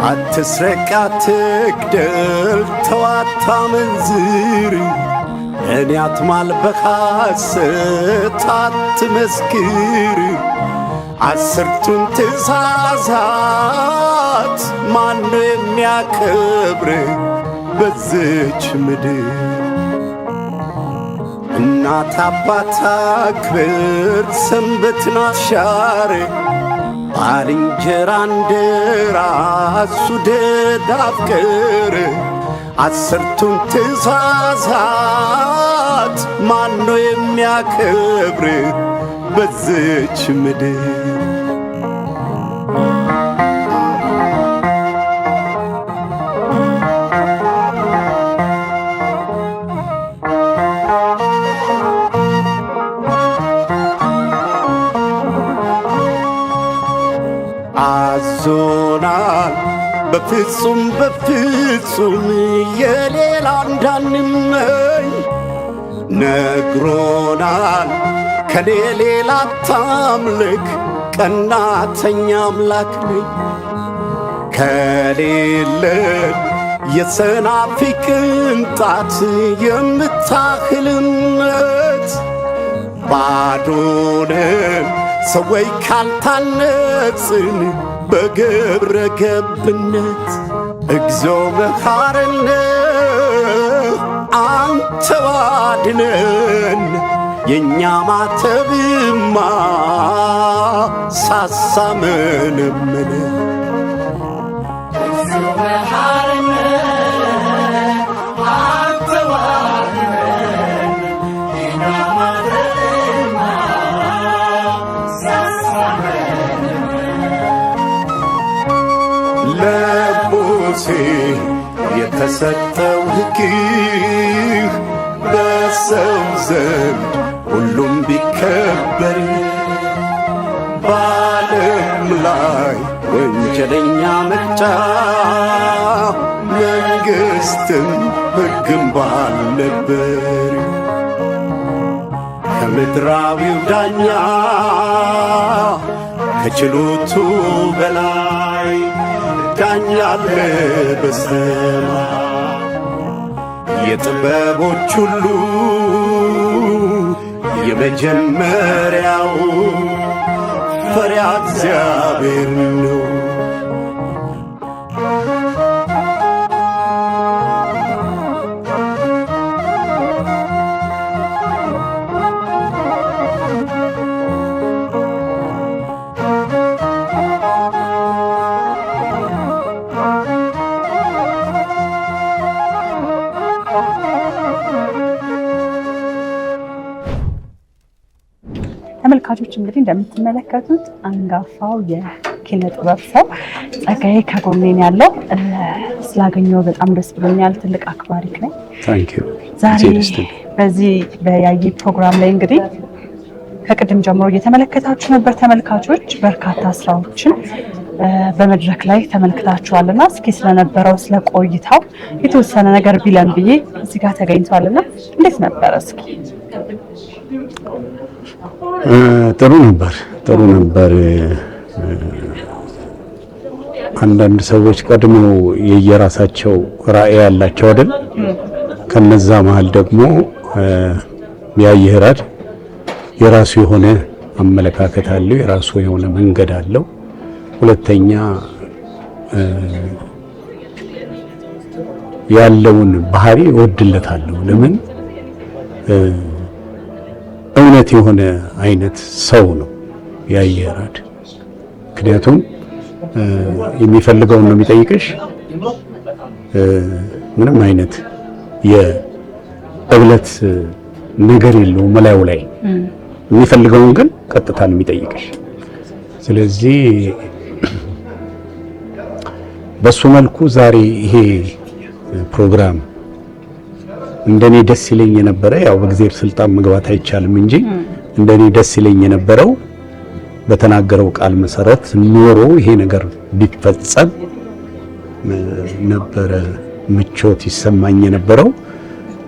አትስረቅ፣ አትግደል፣ ተው አታመንዝር፣ እኔ አትማል፣ በሐሰት አትመስክር። አስርቱን ትእዛዛት ማነው የሚያከብር በዚች ምድር? እናት አባት አክብር፣ ሰንበትን አሻር፣ ባልንጀራ እንደራስ ውደድ አፍቅር። አስርቱን ትእዛዛት ማነው የሚያከብር በዚች ምድር? አዞናል በፍጹም በፍጹም የሌላ እንዳንመኝ፣ ነግሮናል ከኔ ሌላ ታምልክ፣ ቀናተኛ አምላክ ነኝ። ከሌለን የሰናፊ ቅንጣት የምታህል እምነት፣ ባዶነን ሰዎች ካልታነጽን በግብረ ገብነት። እግዚኦ መሐረነ አንተ አድነን፣ የእኛ ማተብማ ሳሳመነመነ። እግዚኦ መሐረነ አንተ አድነን፣ የእኛ ማተብማ ለሙሴ የተሰጠው ሕግ በሰው ዘንድ ሁሉም ቢከበር፣ በዓለም ላይ ወንጀለኛ መቅጫ መንግስትም ሕግም ባልነበር፣ ከምድራዊው ዳኛ ከችሎቱ በላይ ዳኛ አለ በሰማይ። የጥበቦች ሁሉ የመጀመሪያው ፈሪሃ እግዚአብሔር ነው። ተመልካቾች እንግዲህ እንደምትመለከቱት አንጋፋው የኪነ ጥበብ ሰው ጸጋዬ ከጎኔን ያለው ስላገኘው በጣም ደስ ብሎኛል። ትልቅ አክባሪክ ነኝ። ዛሬ በዚህ በያይ ፕሮግራም ላይ እንግዲህ ከቅድም ጀምሮ እየተመለከታችሁ ነበር ተመልካቾች። በርካታ ስራዎችን በመድረክ ላይ ተመልክታችኋልና እስኪ ስለነበረው ስለቆይታው የተወሰነ ነገር ቢለን ብዬ እዚህ ጋር ተገኝቷልና እንዴት ነበር? እስኪ ጥሩ ነበር። አንዳንድ ሰዎች ቀድመው የየራሳቸው ራዕይ ያላቸው አይደል? ከነዛ መሃል ደግሞ ያየ ህራድ የራሱ የሆነ አመለካከት አለው፣ የራሱ የሆነ መንገድ አለው። ሁለተኛ ያለውን ባህሪ እወድለታለሁ። ለምን እውነት የሆነ አይነት ሰው ነው ያየራድ። ምክንያቱም የሚፈልገውን ነው የሚጠይቅሽ። ምንም አይነት የእብለት ነገር የለውም መላው ላይ የሚፈልገውን ግን ቀጥታ ነው የሚጠይቅሽ። ስለዚህ በሱ መልኩ ዛሬ ይሄ ፕሮግራም እንደኔ ደስ ይለኝ የነበረ ያው በእግዚአብሔር ስልጣን መግባት አይቻልም እንጂ እንደኔ ደስ ይለኝ የነበረው በተናገረው ቃል መሰረት ኖሮ ይሄ ነገር ቢፈጸም ነበረ ምቾት ይሰማኝ የነበረው።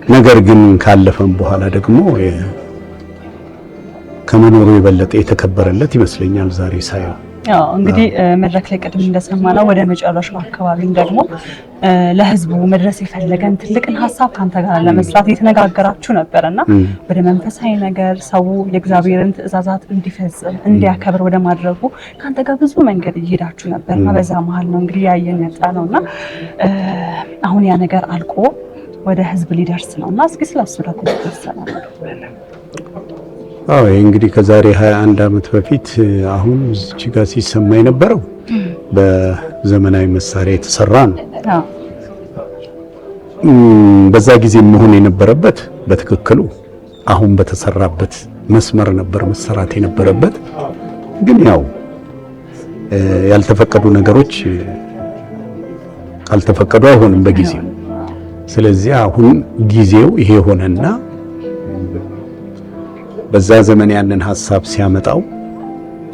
ነገር ግን ካለፈም በኋላ ደግሞ ከመኖሩ የበለጠ የተከበረለት ይመስለኛል ዛሬ ሳየው። ያው እንግዲህ መድረክ ላይ ቅድም እንደሰማነው ወደ መጨረሻው አካባቢ ደግሞ ለህዝቡ መድረስ የፈለገን ትልቅን ሀሳብ ካንተ ጋር ለመስራት የተነጋገራችሁ ነበርና ወደ መንፈሳዊ ነገር ሰው የእግዚአብሔርን ትእዛዛት እንዲፈጽም እንዲያከብር ወደ ማድረጉ ካንተ ጋር ብዙ መንገድ እየሄዳችሁ ነበርና በዛ መሀል ነው እንግዲህ ያየን ያጣ ነውና አሁን ያ ነገር አልቆ ወደ ህዝብ ሊደርስ ነውና እስኪ ስለሱ ደግሞ ተሰናነ። አዎ እንግዲህ ከዛሬ 21 ዓመት በፊት አሁን እዚህ ጋር ሲሰማ የነበረው በዘመናዊ መሳሪያ የተሰራ ነው። በዛ ጊዜ መሆን የነበረበት በትክክሉ አሁን በተሰራበት መስመር ነበር መሰራት የነበረበት። ግን ያው ያልተፈቀዱ ነገሮች ካልተፈቀዱ አይሆንም በጊዜው። ስለዚህ አሁን ጊዜው ይሄ ሆነና በዛ ዘመን ያንን ሐሳብ ሲያመጣው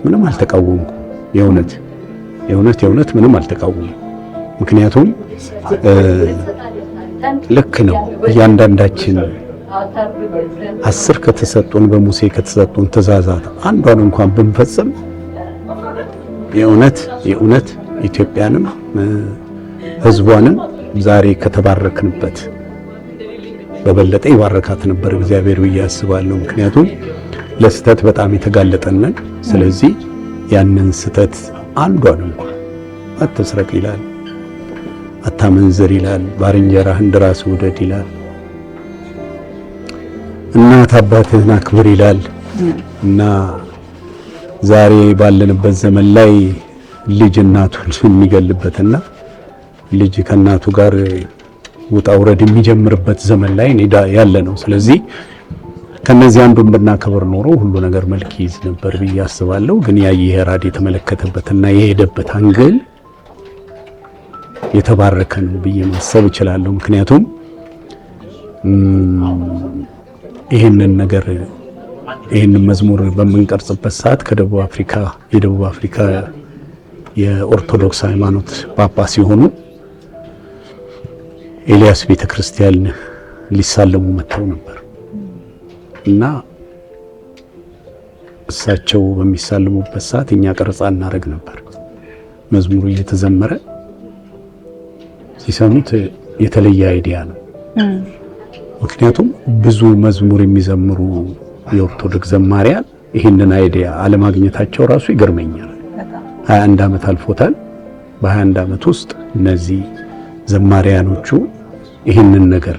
ምንም አልተቃወምኩ። የእውነት ምንም አልተቃወምኩ። ምክንያቱም ልክ ነው። እያንዳንዳችን 10 ከተሰጡን በሙሴ ከተሰጡን ትእዛዛት አንዷን እንኳን ብንፈጽም የእውነት ኢትዮጵያንም ሕዝቧንም ዛሬ ከተባረክንበት በበለጠ ይባረካት ነበር እግዚአብሔር ብዬ አስባለሁ። ምክንያቱም ለስተት በጣም የተጋለጠነን። ስለዚህ ያንን ስተት አንዷን እንኳን አትስረቅ ይላል፣ አታመንዝር ይላል፣ ባልንጀራህን እንደ ራስህ ውደድ ይላል፣ እናት አባትህን አክብር ይላል። እና ዛሬ ባለንበት ዘመን ላይ ልጅ እናቱን የሚገልበትና ልጅ ከእናቱ ጋር ውጣ ውረድ የሚጀምርበት ዘመን ላይ ያለ ነው። ስለዚህ ከነዚህ አንዱን ብናከብር ኖሮ ሁሉ ነገር መልክ ይይዝ ነበር ብዬ አስባለሁ። ግን ያየራድ የተመለከተበትና የሄደበት አንግል የተባረከ ነው ብዬ ማሰብ እችላለሁ። ምክንያቱም ይሄንን መዝሙር በምንቀርጽበት ሰዓት የደቡብ አፍሪካ የኦርቶዶክስ ሃይማኖት ጳጳስ ሲሆኑ ኤልያስ ቤተክርስቲያን ሊሳለሙ መጥተው ነበር እና እሳቸው በሚሳለሙበት ሰዓት እኛ ቀረጻ እናደርግ ነበር። መዝሙሩ እየተዘመረ ሲሰሙት የተለየ አይዲያ ነው። ምክንያቱም ብዙ መዝሙር የሚዘምሩ የኦርቶዶክስ ዘማሪያን ይህንን አይዲያ አለማግኘታቸው ራሱ ይገርመኛል። 21 ዓመት አልፎታል። በ21 ዓመት ውስጥ እነዚህ ዘማሪያኖቹ ይህንን ነገር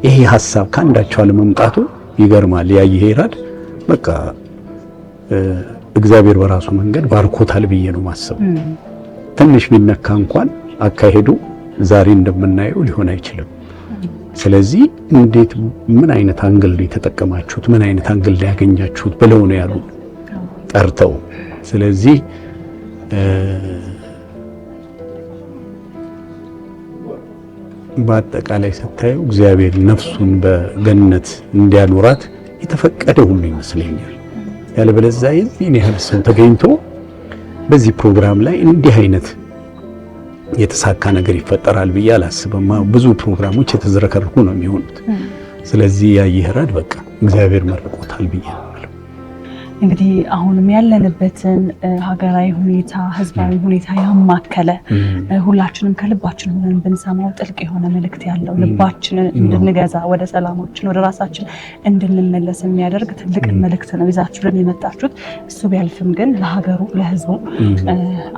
ይሄ ሐሳብ ካንዳቸው አለመምጣቱ ይገርማል። ያየሄራድ በቃ እግዚአብሔር በራሱ መንገድ ባርኮታል ብዬ ነው ማሰብ። ትንሽ ቢነካ እንኳን አካሄዱ ዛሬ እንደምናየው ሊሆን አይችልም። ስለዚህ እንዴት ምን አይነት አንግል ላይ ተጠቀማችሁት፣ ምን አይነት አንግል ላይ ያገኛችሁት ብለው ነው ያሉ ጠርተው። ስለዚህ በአጠቃላይ ስታዩ እግዚአብሔር ነፍሱን በገነት እንዲያኖራት የተፈቀደ ሁሉ ይመስለኛል። ያለበለዚያ የዚህን ያህል ሰው ተገኝቶ በዚህ ፕሮግራም ላይ እንዲህ አይነት የተሳካ ነገር ይፈጠራል ብዬ አላስብም። ብዙ ፕሮግራሞች የተዝረከረኩ ነው የሚሆኑት። ስለዚህ ያየራድ በቃ እግዚአብሔር መርቆታል ብዬ ነው። እንግዲህ አሁንም ያለንበትን ሀገራዊ ሁኔታ ህዝባዊ ሁኔታ ያማከለ ሁላችንም ከልባችን ሆነን ብንሰማው ጥልቅ የሆነ መልእክት ያለው ልባችንን እንድንገዛ ወደ ሰላማችን ወደ ራሳችን እንድንመለስ የሚያደርግ ትልቅ መልእክት ነው ይዛችሁልን የመጣችሁት። እሱ ቢያልፍም ግን ለሀገሩ ለህዝቡ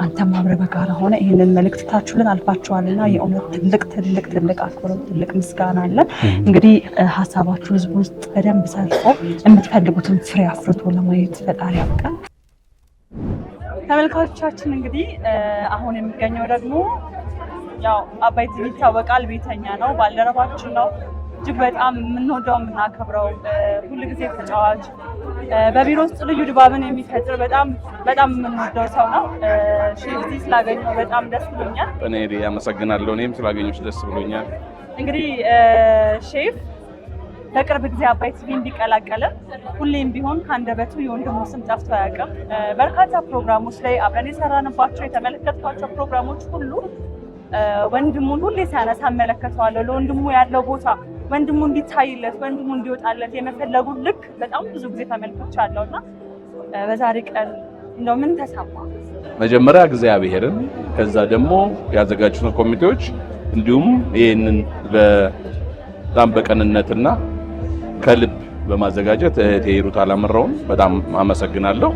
አንተም አብረህ በጋራ ሆነ ይህንን መልእክት ታችሁልን አልፋችኋልና የእውነት ትልቅ አክብሮት ትልቅ ምስጋና አለን። እንግዲህ ሀሳባችሁ ህዝቡ ውስጥ በደንብ ሰርጾ የምትፈልጉትን ፍሬ አፍርቶ ለማየት ፈጣሪ ያብቃል። ተመልካቾቻችን እንግዲህ አሁን የሚገኘው ደግሞ ያው አባይ ቲቪ ይታወቃል፣ ቤተኛ ነው፣ ባልደረባችን ነው። እጅግ በጣም የምንወደው የምናከብረው ሁልጊዜ ተጫዋች በቢሮ ውስጥ ልዩ ድባብን የሚፈጥር በጣም የምንወደው ሰው ነው። ሼፍ ስላገኘው በጣም ደስ ብሎኛል። እኔ አመሰግናለሁ። እኔም ስላገኘሁሽ ደስ ብሎኛል። እንግዲህ ሼፍ በቅርብ ጊዜ አባይ ቲቪ እንዲቀላቀልም ሁሌም ቢሆን ከአንደበቱ የወንድሙ ስም ጠፍቶ አያውቅም። በርካታ ፕሮግራሞች ላይ አብረን የሰራንባቸው የተመለከትኳቸው ፕሮግራሞች ሁሉ ወንድሙን ሁሌ ሲያነሳ እመለከተዋለሁ። ለወንድሙ ያለው ቦታ ወንድሙ እንዲታይለት ወንድሙ እንዲወጣለት የመፈለጉን ልክ በጣም ብዙ ጊዜ ተመልክቻለሁ እና በዛሬ ቀን እንደው ምን ተሰማ? መጀመሪያ እግዚአብሔርን ከዛ ደግሞ ያዘጋጁትን ኮሚቴዎች እንዲሁም ይሄንን በጣም በቀንነትና ከልብ በማዘጋጀት እህቴ ሂሩት አላምረውን በጣም አመሰግናለሁ።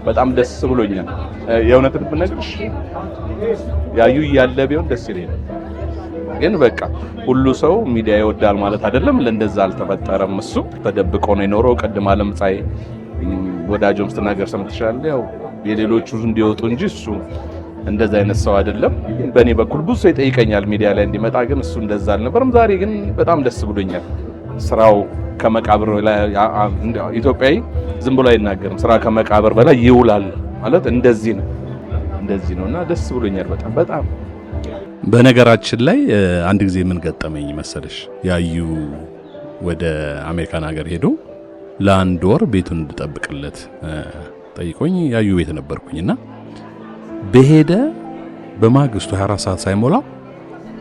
በጣም ደስ ብሎኛል። የእውነትን ብነግርሽ ያዩ እያለ ቢሆን ደስ ይለኛል። ግን በቃ ሁሉ ሰው ሚዲያ ይወዳል ማለት አይደለም። ለእንደዛ አልተፈጠረም። እሱ ተደብቆ ነው የኖረው። ቅድም አለም ፀሐይ ወዳጆም ስትናገር ሰምተሻል። ያው የሌሎቹ እንዲወጡ እንጂ እሱ እንደዛ አይነት ሰው አይደለም። በእኔ በኩል ብዙ ሰው ይጠይቀኛል ሚዲያ ላይ እንዲመጣ፣ ግን እሱ እንደዛ አልነበረም። ዛሬ ግን በጣም ደስ ብሎኛል። ስራው ከመቃብር ላይ ኢትዮጵያዊ ዝም ብሎ አይናገርም። ስራ ከመቃብር በላይ ይውላል ማለት እንደዚህ ነውና ደስ ብሎኛል በጣም። በነገራችን ላይ አንድ ጊዜ ምን ገጠመኝ መሰለሽ? ያዩ ወደ አሜሪካን ሀገር ሄዶ ለአንድ ወር ቤቱን እንድጠብቅለት ጠይቆኝ ያዩ ቤት ነበርኩኝና በሄደ በማግስቱ 24 ሰዓት ሳይሞላ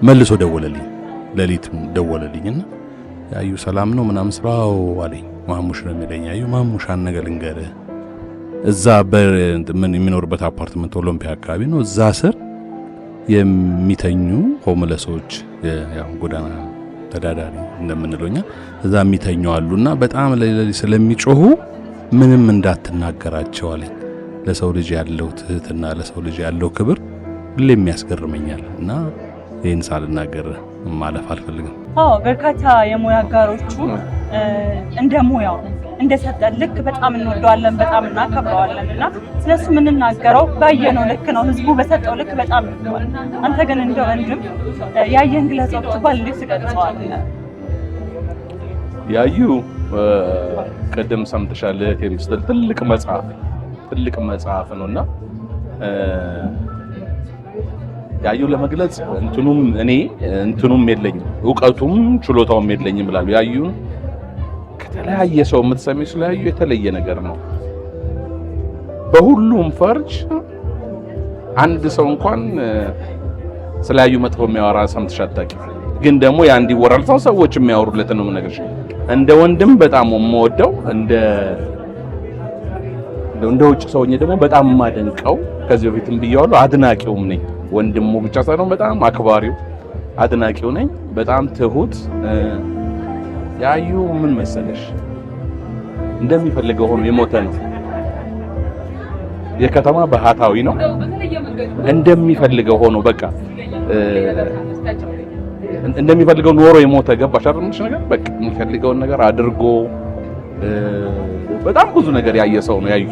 መልሶ ደወለልኝ። ሌሊትም ደወለልኝና ያዩ ሰላም ነው ምናምን ስራው አለኝ። ማሙሽ ነው የሚለኝ። ያዩ ማሙሽ አንገ ልንገርህ፣ እዛ ምን የሚኖርበት አፓርትመንት ኦሎምፒያ አካባቢ ነው። እዛ ስር የሚተኙ ሆምለሶች ያው ጎዳና ተዳዳሪ እንደምንለውኛ እዛ የሚተኙ አሉና በጣም ለሌሊት ስለሚጮሁ ምንም እንዳትናገራቸው አለኝ። ለሰው ልጅ ያለው ትህትና ለሰው ልጅ ያለው ክብር ሁሌም ያስገርመኛል እና ይህን ሳልናገር ማለፍ አልፈልግም። በርካታ የሙያ አጋሮቹ እንደ ሙያው እንደሰጠን ልክ በጣም እንወደዋለን፣ በጣም እናከብረዋለን እና ስለሱ የምንናገረው ባየነው ልክ ነው። ህዝቡ በሰጠው ልክ በጣም ይወደዋል። አንተ ግን እንደ ወንድም ያየን ግለጸው ብትባል እንዴት ትገልጸዋለህ? ያዩ ቀደም ሰምተሻል ቴምስተል ትልቅ መጽሐፍ ነውና ያዩ ለመግለጽ እንትኑም የለኝም ዕውቀቱም ችሎታውም የለኝም ብላሉ። ያዩ ከተለያየ ሰው የምትሰሚው ስለያዩ የተለየ ነገር ነው። በሁሉም ፈርጅ አንድ ሰው እንኳን ስለያዩ መጥፎ የሚያወራ ሰምተሽ አታውቂም። ግን ደግሞ ያ እንዲወራል ሰዎች የሚያወሩለት ነው ነገርሽ። እንደ ወንድም በጣም የምወደው እንደ ውጭ ሰውኝ ደግሞ በጣም ማደንቀው ከዚህ በፊትም ብያለሁ አድናቂውም ነኝ። ወንድሙ ብቻ ሳይሆን በጣም አክባሪው አድናቂው ነኝ። በጣም ትሁት ያዩ ምን መሰለሽ እንደሚፈልገው ሆኖ የሞተ ነው። የከተማ ባህታዊ ነው። እንደሚፈልገው ሆኖ በቃ እንደሚፈልገው ኖሮ የሞተ ገባሽ አይደልሽ ነገር በቃ የሚፈልገውን ነገር አድርጎ በጣም ብዙ ነገር ያየ ሰው ነው ያዩ።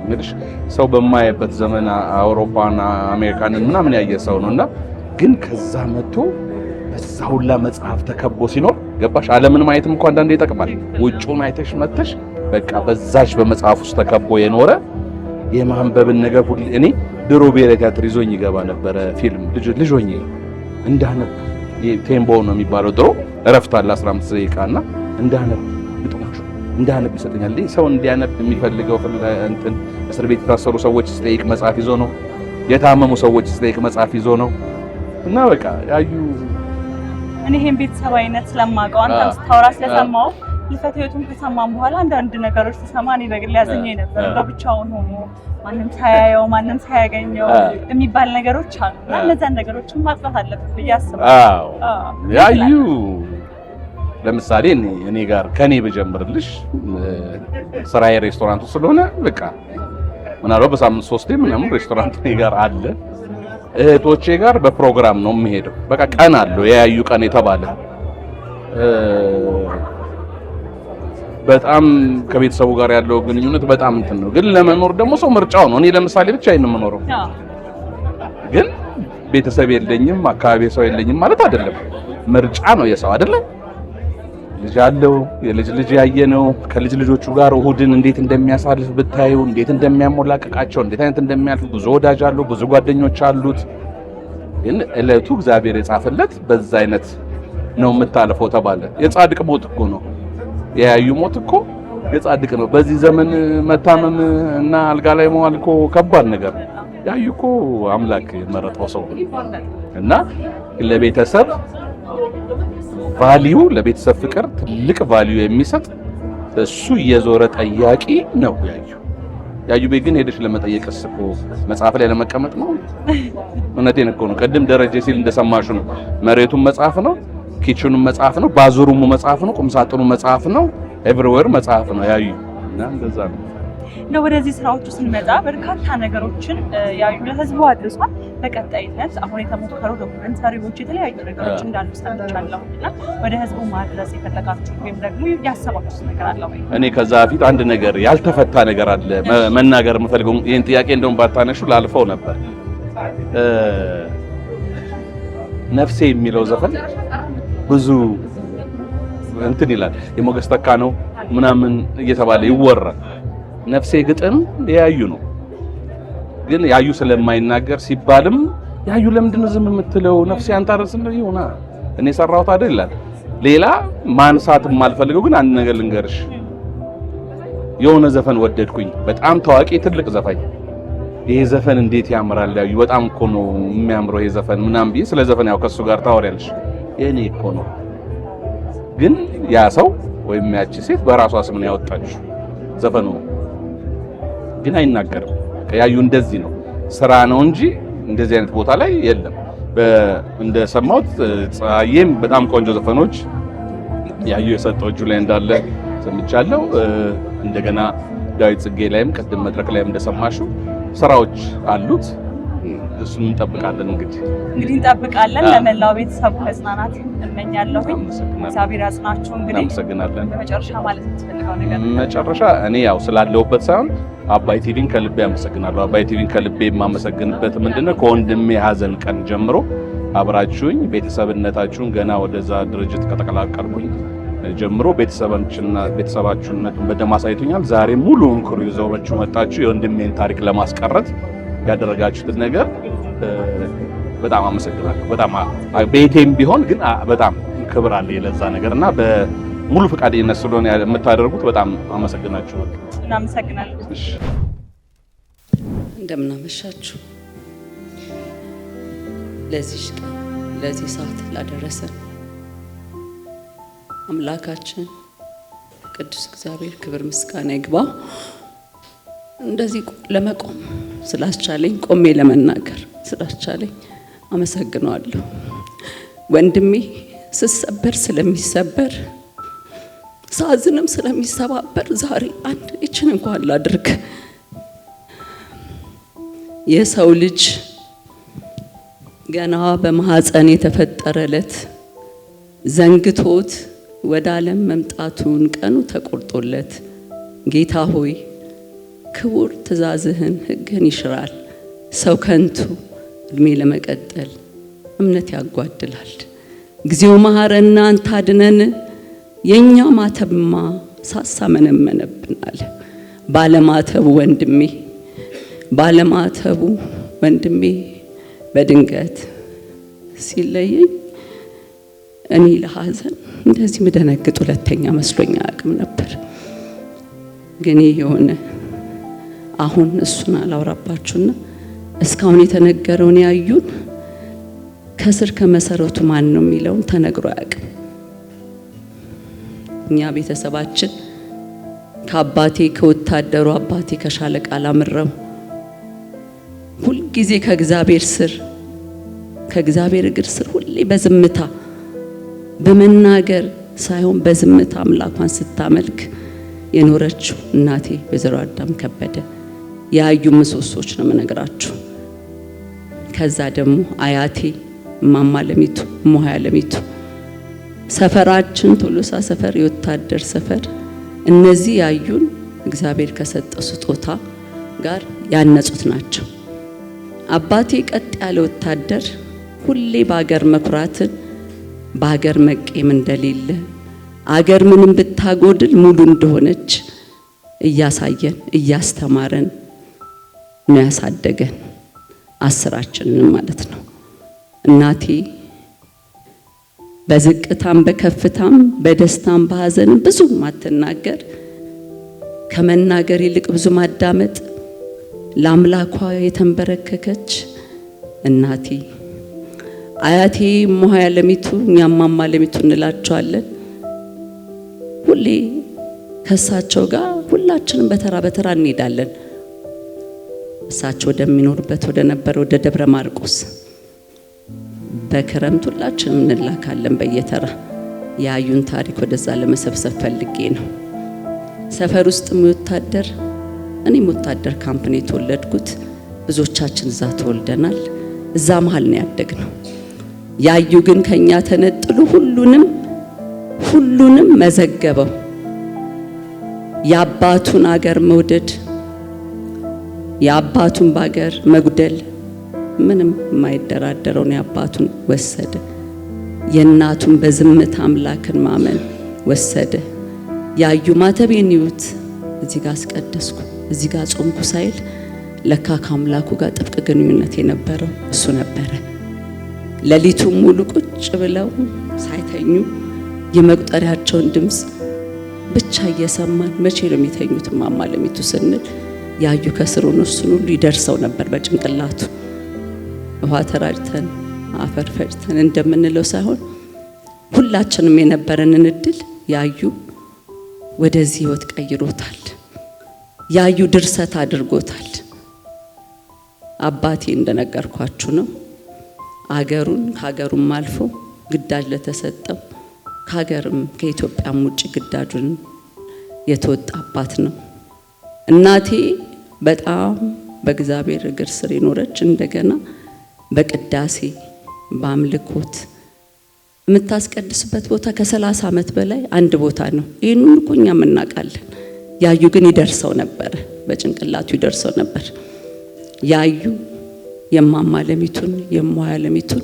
እንግዲህ ሰው በማየበት ዘመን አውሮፓና አሜሪካንን ምናምን ያየ ሰው ነውና ግን ከዛ መጥቶ በዛ ሁላ መጽሐፍ ተከቦ ሲኖር ገባሽ ዓለምን ማየትም እንኳን አንዳንዴ ይጠቅማል። ውጪውን አይተሽ መጥተሽ በቃ በዛች በመጽሐፍ ውስጥ ተከቦ የኖረ የማንበብን ነገር ሁሉ እኔ ድሮ ብሔራዊ ቲያትር ይዞኝ ይገባ ነበረ ፊልም ልጅ ሆኜ እንዳነብ ቴምቦ ነው የሚባለው ድሮ እረፍት አለ 15 ደቂቃና እንዳነብ ይሰጠኛል። ሰው እንዲያነብ የሚፈልገው እንትን እስር ቤት የታሰሩ ሰዎች ሲጠይቅ መጽሐፍ ይዞ ነው፣ የታመሙ ሰዎች ሲጠይቅ መጽሐፍ ይዞ ነው። እና በቃ ያዩ እኔ ይሄን ቤተሰባዊነት ስለማውቀው አንተም ስታወራ ስለሰማው ህልፈተ ህይወቱን ከሰማን በኋላ አንዳንድ ነገሮች ተሰማ። እኔ በግል ያዘኝ ነበር ብቻውን ሆኖ ማንም ሳያየው ማንም ሳያገኘው የሚባል ነገሮች አሉ እና እነዛን ነገሮችን ማጥፋት አለበት ብዬ አስባለሁ። ያዩ ለምሳሌ እኔ ጋር ከኔ በጀምርልሽ ስራዬ ሬስቶራንቱ ስለሆነ በቃ ምናልባት በሳምንት 3 ምናምን ሬስቶራንት እኔ ጋር አለ። እህቶቼ ጋር በፕሮግራም ነው የምሄደው። በቃ ቀን አለው የያዩ ቀን የተባለ በጣም ከቤተሰቡ ጋር ያለው ግንኙነት በጣም እንትን ነው። ግን ለመኖር ደግሞ ሰው ምርጫው ነው። እኔ ለምሳሌ ብቻዬን የምኖረው ግን ቤተሰብ የለኝም አካባቢ ሰው የለኝም ማለት አይደለም። ምርጫ ነው የሰው አይደለም። ልጅ አለው የልጅ ልጅ ያየነው ከልጅ ልጆቹ ጋር እሁድን እንዴት እንደሚያሳልፍ ብታዩ፣ እንዴት እንደሚያሞላቀቃቸው፣ እንዴት አይነት እንደሚያልፍ ብዙ ወዳጅ አለው፣ ብዙ ጓደኞች አሉት። ግን እለቱ እግዚአብሔር የጻፈለት በዛ አይነት ነው የምታልፈው ተባለ። የጻድቅ ሞት እኮ ነው የያዩ ሞት እኮ የጻድቅ ነው። በዚህ ዘመን መታመም እና አልጋ ላይ መዋል እኮ ከባድ ነገር ነው። ያዩ እኮ አምላክ የመረጠው ሰው እና ለቤተሰብ ቫልዩ ለቤተሰብ ፍቅር ትልቅ ቫልዩ የሚሰጥ እሱ የዞረ ጠያቂ ነው ያዩ ቤት ግን ሄደሽ ለመጠየቅስ እኮ መጽሐፍ ላይ ለመቀመጥ ነው። እውነቴን እኮ ነው። ቀደም ደረጀ ሲል እንደሰማሹ ነው። መሬቱን መጽሐፍ ነው፣ ኪችኑም መጽሐፍ ነው፣ ባዙሩሙ መጽሐፍ ነው፣ ቁምሳጥኑ መጽሐፍ ነው፣ ኤቭሪዌር መጽሐፍ ነው ያዩ እና እንደዛ ነው። ነው ወደዚህ ስራዎች ስንመጣ በርካታ ነገሮችን ያዩ ለህዝቡ አድርሷል። በቀጣይነት አሁን የተሞከሩ ዶክመንታሪዎች የተለያዩ ነገሮች እንዳሉ ሰምቻለሁ እና ወደ ህዝቡ ማድረስ የፈለጋችሁ ወይም ደግሞ ያሰባችሁት ነገር አለ ወይ? እኔ ከዛ በፊት አንድ ነገር ያልተፈታ ነገር አለ መናገር የምፈልገው። ይሄን ጥያቄ እንደውም ባታነሹ ላልፈው ነበር። ነፍሴ የሚለው ዘፈን ብዙ እንትን ይላል የሞገስ ተካ ነው ምናምን እየተባለ ይወራል። ነፍሴ ግጥም ያዩ ነው። ግን ያዩ ስለማይናገር ሲባልም ያዩ ለምንድነው ዝም የምትለው? ነፍሴ አንተ አረስነ ይሆና እኔ ሰራሁት አይደል ይላል። ሌላ ማንሳት የማልፈልገው ግን አንድ ነገር ልንገርሽ። የሆነ ዘፈን ወደድኩኝ፣ በጣም ታዋቂ ትልቅ ዘፋኝ። ይሄ ዘፈን እንዴት ያምራል ያዩ በጣም እኮ ነው የሚያምረው ይሄ ዘፈን ምናምን ብዬ ስለ ዘፈን ያው ከሱ ጋር ታወሪያለሽ። የኔ እኮ ነው። ግን ያ ሰው ወይም ያቺ ሴት በራሷ ስም ነው ያወጣችው ዘፈኑ ግን አይናገርም። ያዩ እንደዚህ ነው ስራ ነው እንጂ እንደዚህ አይነት ቦታ ላይ የለም። እንደሰማሁት ፀሐዬም በጣም ቆንጆ ዘፈኖች ያዩ የሰጠው እጁ ላይ እንዳለ ሰምቻለሁ። እንደገና ዳዊት ጽጌ ላይም ቅድም መድረክ ላይም እንደሰማሽው ስራዎች አሉት። እሱን እንጠብቃለን። እንግዲህ እንጠብቃለን። ለመላው ቤተሰቡ መጽናናት እመኛለሁ። እግዚአብሔር ያጽናችሁ። እንግዲህ እናመሰግናለን። በመጨረሻ ማለት የምትፈልገው ነገር? መጨረሻ እኔ ያው ስላለሁበት ሳይሆን አባይ ቲቪን ከልቤ አመሰግናለሁ። አባይ ቲቪን ከልቤ የማመሰግንበት ምንድነው ከወንድሜ ሀዘን ቀን ጀምሮ አብራችሁኝ ቤተሰብነታችሁን ገና ወደዛ ድርጅት ከተቀላቀልኩኝ ጀምሮ ቤተሰባችሁነቱን በደም አሳይቶኛል። ዛሬ ሙሉውን ክሩ ይዘውባችሁ መጣችሁ የወንድሜን ታሪክ ለማስቀረት ያደረጋችሁት ነገር በጣም አመሰግናለሁ። በጣም ቤቴም ቢሆን ግን በጣም ክብር አለ ለዛ ነገርና በሙሉ ፈቃደኝነት ስለሆነ የምታደርጉት በጣም አመሰግናችኋለሁ። እናመሰግናለን። እሺ እንደምን አመሻችሁ። ለዚህ ቀን ለዚህ ሰዓት ላደረሰን አምላካችን ቅዱስ እግዚአብሔር ክብር ምስጋና ይግባ። እንደዚህ ለመቆም ስላስቻለኝ ቆሜ ለመናገር ስላስቻለኝ አመሰግናለሁ። ወንድሜ ስሰበር ስለሚሰበር ሳዝንም ስለሚሰባበር ዛሬ አንድ እችን እንኳን ላድርግ። የሰው ልጅ ገና በማህፀን የተፈጠረለት ዘንግቶት ወደ ዓለም መምጣቱን ቀኑ ተቆርጦለት ጌታ ሆይ ክቡር ትእዛዝህን ሕግህን ይሽራል። ሰው ከንቱ እድሜ ለመቀጠል እምነት ያጓድላል። ጊዜው መሐረና አንተ አድነን። የኛ ማተብማ ሳሳመነመነብናል። ባለማተቡ ወንድሜ በድንገት ሲለየኝ እኔ ለሐዘን እንደዚህ ምደነግጥ ሁለተኛ መስሎኛ አቅም ነበር። ግን የሆነ አሁን እሱን አላወራባችሁና እስካሁን የተነገረውን ያዩን ከስር ከመሰረቱ ማን ነው የሚለውን ተነግሮ አያውቅም። እኛ ቤተሰባችን ከአባቴ ከወታደሩ አባቴ ከሻለቃ አላምረው ሁል ጊዜ ከእግዚአብሔር ስር ከእግዚአብሔር እግር ስር ሁሌ በዝምታ በመናገር ሳይሆን በዝምታ አምላኳን ስታመልክ የኖረችው እናቴ ወይዘሮ አዳም ከበደ ያዩ ምሰሶች ነው የምነግራችሁ። ከዛ ደግሞ አያቴ እማማ ለሚቱ እሞሃያ ለሚቱ ሰፈራችን ቶሎሳ ሰፈር የወታደር ሰፈር እነዚህ ያዩን እግዚአብሔር ከሰጠው ስጦታ ጋር ያነጹት ናቸው። አባቴ ቀጥ ያለ ወታደር ሁሌ በአገር መኩራትን በአገር መቄም እንደሌለ አገር ምንም ብታጎድል ሙሉ እንደሆነች እያሳየን እያስተማረን ነው ያሳደገን 10 ማለት ነው። እናቴ በዝቅታም በከፍታም በደስታም በሐዘንም ብዙ ማትናገር ከመናገር ይልቅ ብዙ ማዳመጥ ለአምላኳ የተንበረከከች እናቴ አያቴ እሞሃያ ለሚቱ እኛም እማማ ለሚቱ እንላቸዋለን። ሁሌ ከሳቸው ጋር ሁላችንም በተራ በተራ እንሄዳለን። እሳቸው ወደሚኖርበት ወደ ነበረ ወደ ደብረ ማርቆስ በክረምት ሁላችንም እንላካለን በየተራ ያዩን ታሪክ ወደዛ ለመሰብሰብ ፈልጌ ነው። ሰፈር ውስጥ ወታደር እኔም ወታደር ካምፕ ነው የተወለድኩት። ብዙዎቻችን እዛ ተወልደናል። እዛ መሃል ነው ያደግነው። ያዩ ግን ከኛ ተነጥሎ ሁሉንም መዘገበው። የአባቱን አገር መውደድ የአባቱን ባገር መጉደል ምንም የማይደራደረው ነው። የአባቱን ወሰደ። የእናቱን በዝምታ አምላክን ማመን ወሰደ። ያዩ ማተቤን ይዩት እዚህ ጋር አስቀደስኩ እዚህ ጋር ጾምኩ ሳይል ለካ ከአምላኩ ጋር ጥብቅ ግንኙነት የነበረው እሱ ነበረ። ሌሊቱን ሙሉ ቁጭ ብለው ሳይተኙ የመቁጠሪያቸውን ድምጽ ብቻ እየሰማን መቼ ነው የሚተኙት እማማ ለሚቱ ስንል ያዩ ከስሩ እሱን ሁሉ ይደርሰው ነበር በጭንቅላቱ። ውሃ ተራጭተን አፈር ፈጭተን እንደምንለው ሳይሆን ሁላችንም የነበረንን እድል ያዩ ወደዚህ ህይወት ቀይሮታል። ያዩ ድርሰት አድርጎታል። አባቴ እንደነገርኳችሁ ነው። አገሩን ከሀገሩም አልፎ ግዳጅ ለተሰጠው ከሀገርም ከኢትዮጵያም ውጭ ግዳጁን የተወጣ አባት ነው። እናቴ በጣም በእግዚአብሔር እግር ስር የኖረች እንደገና በቅዳሴ በአምልኮት የምታስቀድስበት ቦታ ከ30 ዓመት በላይ አንድ ቦታ ነው። ይሄንን እኮ እኛም እናውቃለን። ያዩ ግን ይደርሰው ነበር፣ በጭንቅላቱ ይደርሰው ነበር። ያዩ የእማማ ለሚቱን የእሞሃያ ለሚቱን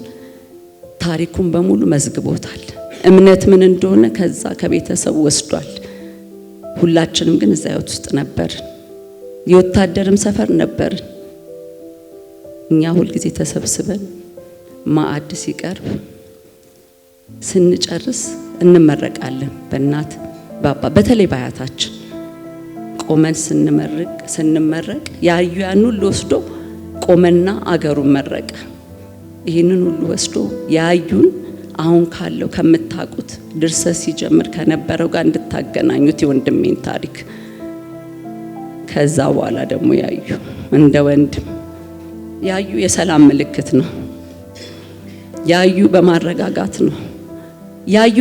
ታሪኩን በሙሉ መዝግቦታል። እምነት ምን እንደሆነ ከዛ ከቤተሰቡ ወስዷል። ሁላችንም ግን እዛ ህይወት ውስጥ ነበር። የወታደርም ሰፈር ነበር። እኛ ሁልጊዜ ተሰብስበን ማዕድ ሲቀርብ ስንጨርስ እንመረቃለን። በእናት ባባ በተለይ ባያታችን ቆመን ስንመረቅ ያዩ ያን ሁሉ ወስዶ ቆመና አገሩን መረቀ። ይህንን ሁሉ ወስዶ ያዩን አሁን ካለው ከምታቁት ድርሰት ሲጀምር ከነበረው ጋር እንድታገናኙት የወንድሜን ታሪክ። ከዛ በኋላ ደግሞ ያዩ እንደ ወንድም ያዩ የሰላም ምልክት ነው። ያዩ በማረጋጋት ነው። ያዩ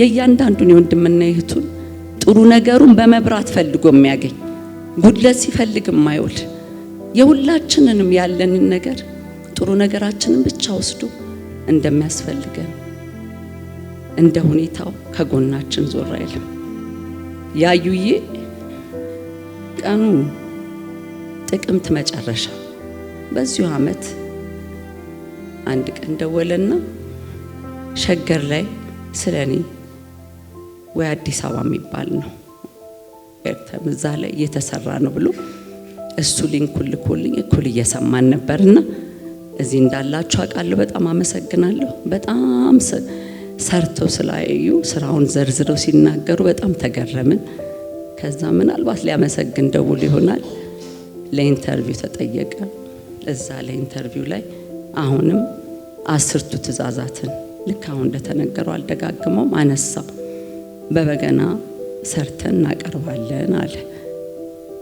የእያንዳንዱን የወንድምና የእህቱን ጥሩ ነገሩን በመብራት ፈልጎ የሚያገኝ ጉድለት ሲፈልግ የማይውል የሁላችንንም ያለንን ነገር ጥሩ ነገራችንን ብቻ ወስዶ እንደሚያስፈልገን እንደ ሁኔታው ከጎናችን ዞር አይልም። ያዩዬ ቀኑ ጥቅምት መጨረሻ በዚሁ ዓመት አንድ ቀን ደወለና ሸገር ላይ ስለኔ ወይ አዲስ አበባ የሚባል ነው ኤርተም እዛ ላይ እየተሰራ ነው ብሎ እሱ ሊንኩን ልኮልኝ እኩል እየሰማን ነበርና እዚህ እንዳላችሁ አውቃለሁ። በጣም አመሰግናለሁ። በጣም ሰርተው ስላዩ ስራውን ዘርዝረው ሲናገሩ በጣም ተገረምን። ከዛ ምናልባት ሊያመሰግን ደውል ይሆናል። ለኢንተርቪው ተጠየቀ። እዛ ለኢንተርቪው ላይ አሁንም 10ቱ ትእዛዛትን ልክ አሁን እንደተነገረው አልደጋግመውም አነሳው። በበገና ሰርተን እናቀርባለን አለ።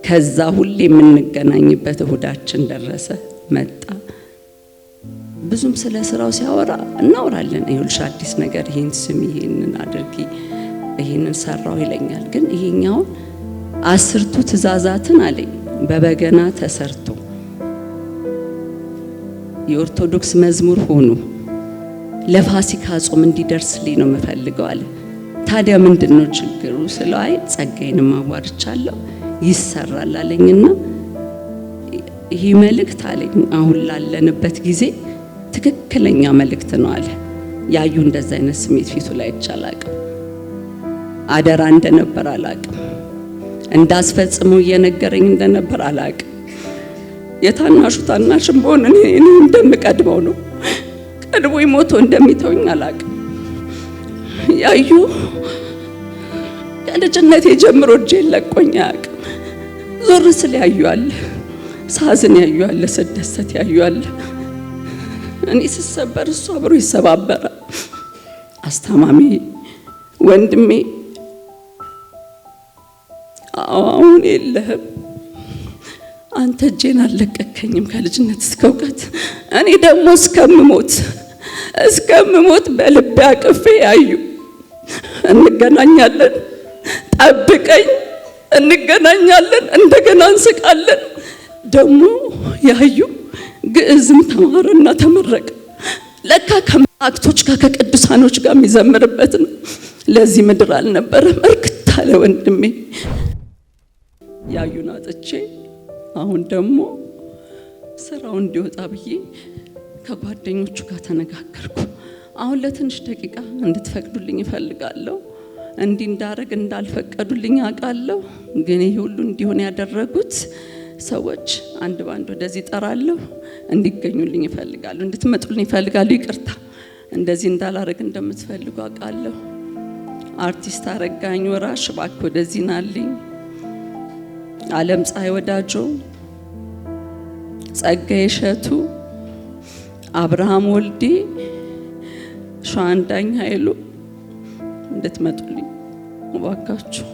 ከዛ ሁሌ የምንገናኝበት እሁዳችን ደረሰ መጣ። ብዙም ስለ ስራው ሲያወራ እናወራለን። ይኸውልሽ አዲስ ነገር ይሄን ስሚ፣ ይሄንን አድርጊ፣ ይሄንን ሰራው ይለኛል። ግን ይሄኛውን 10ቱ ትእዛዛትን አለኝ በበገና ተሰርቶ የኦርቶዶክስ መዝሙር ሆኖ ለፋሲካ ጾም እንዲደርስልኝ ነው የምፈልገው አለ። ታዲያ ምንድነው ችግሩ ስለው አይ ጸጋዬንም አዋርቻለሁ ይሰራል አለኝና ይሄ መልእክት አለኝ አሁን ላለንበት ጊዜ ትክክለኛ መልእክት ነው አለ። ያዩ እንደዛ አይነት ስሜት ፊቱ ላይ አይቻላቅም። አደራ እንደነበር አላቅም። እንዳስፈጽመው እየነገረኝ እንደነበር አላቅም። የታናሹ ታናሽም በሆነ እኔ እንደምቀድመው ነው ቀድሞ ሞቶ እንደሚተውኝ አላቅም። ያዩ ከልጅነቴ ጀምሮ እጄን ለቆኝ አያውቅም። ዞር ስል ያዩ አለ፣ ሳዝን ያዩ አለ፣ ስደሰት ያዩ አለ። እኔ ስሰበር እሱ አብሮ ይሰባበራል። አስተማሚ ወንድሜ አሁን የለህም፣ አንተ እጄን አልለቀከኝም ከልጅነት እስከ እውቀት። እኔ ደግሞ እስከምሞት በልቤ አቅፌ ያዩ እንገናኛለን፣ ጠብቀኝ፣ እንገናኛለን፣ እንደገና እንስቃለን። ደግሞ ያዩ ግዕዝም ተማረና ተመረቀ። ለካ ከመላእክቶች ጋር ከቅዱሳኖች ጋር የሚዘምርበት ነው። ለዚህ ምድር አልነበረም። እርክት አለ ወንድሜ። ያዩን አጥቼ አሁን ደግሞ ስራው እንዲወጣ ብዬ ከጓደኞቹ ጋር ተነጋገርኩ። አሁን ለትንሽ ደቂቃ እንድትፈቅዱልኝ እፈልጋለሁ። እንዲህ እንዳረግ እንዳልፈቀዱልኝ አውቃለሁ። ግን ይሄ ሁሉ እንዲሆን ያደረጉት ሰዎች አንድ ባንድ ወደዚህ ጠራለሁ፣ እንዲገኙልኝ እፈልጋለሁ፣ እንድትመጡልኝ እፈልጋለሁ። ይቅርታ እንደዚህ እንዳላረግ እንደምትፈልጉ አውቃለሁ። አርቲስት አረጋኝ ወራሽ እባክህ ወደዚህ ናልኝ። ዓለም ፀሐይ ወዳጆ፣ ጸጋዬ እሸቱ፣ አብርሃም ወልዴ፣ ሸዋንዳኝ ኃይሉ እንድትመጡልኝ እባካችሁ።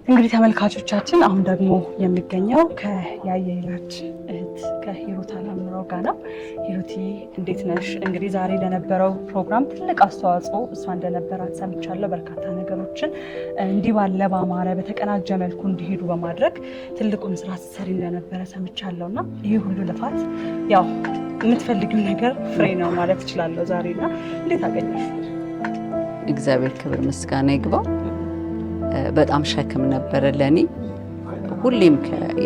እንግዲህ ተመልካቾቻችን አሁን ደግሞ የሚገኘው ከያየ ይራድ እህት ከሂሩት አላምረው ጋር ነው። ሂሩት እንዴት ነሽ? እንግዲህ ዛሬ ለነበረው ፕሮግራም ትልቅ አስተዋጽኦ እሷ እንደነበራት ሰምቻለሁ። በርካታ ነገሮችን እንዲህ ባለ ባማረ በተቀናጀ መልኩ እንዲሄዱ በማድረግ ትልቁን ስራ ስትሰሪ እንደነበረ ሰምቻለሁና ይህ ሁሉ ልፋት ያው የምትፈልጊው ነገር ፍሬ ነው ማለት እችላለሁ ዛሬና እንዴት አገኘሽ? እግዚአብሔር ክብር ምስጋና ይግባው። በጣም ሸክም ነበረ ለኔ። ሁሌም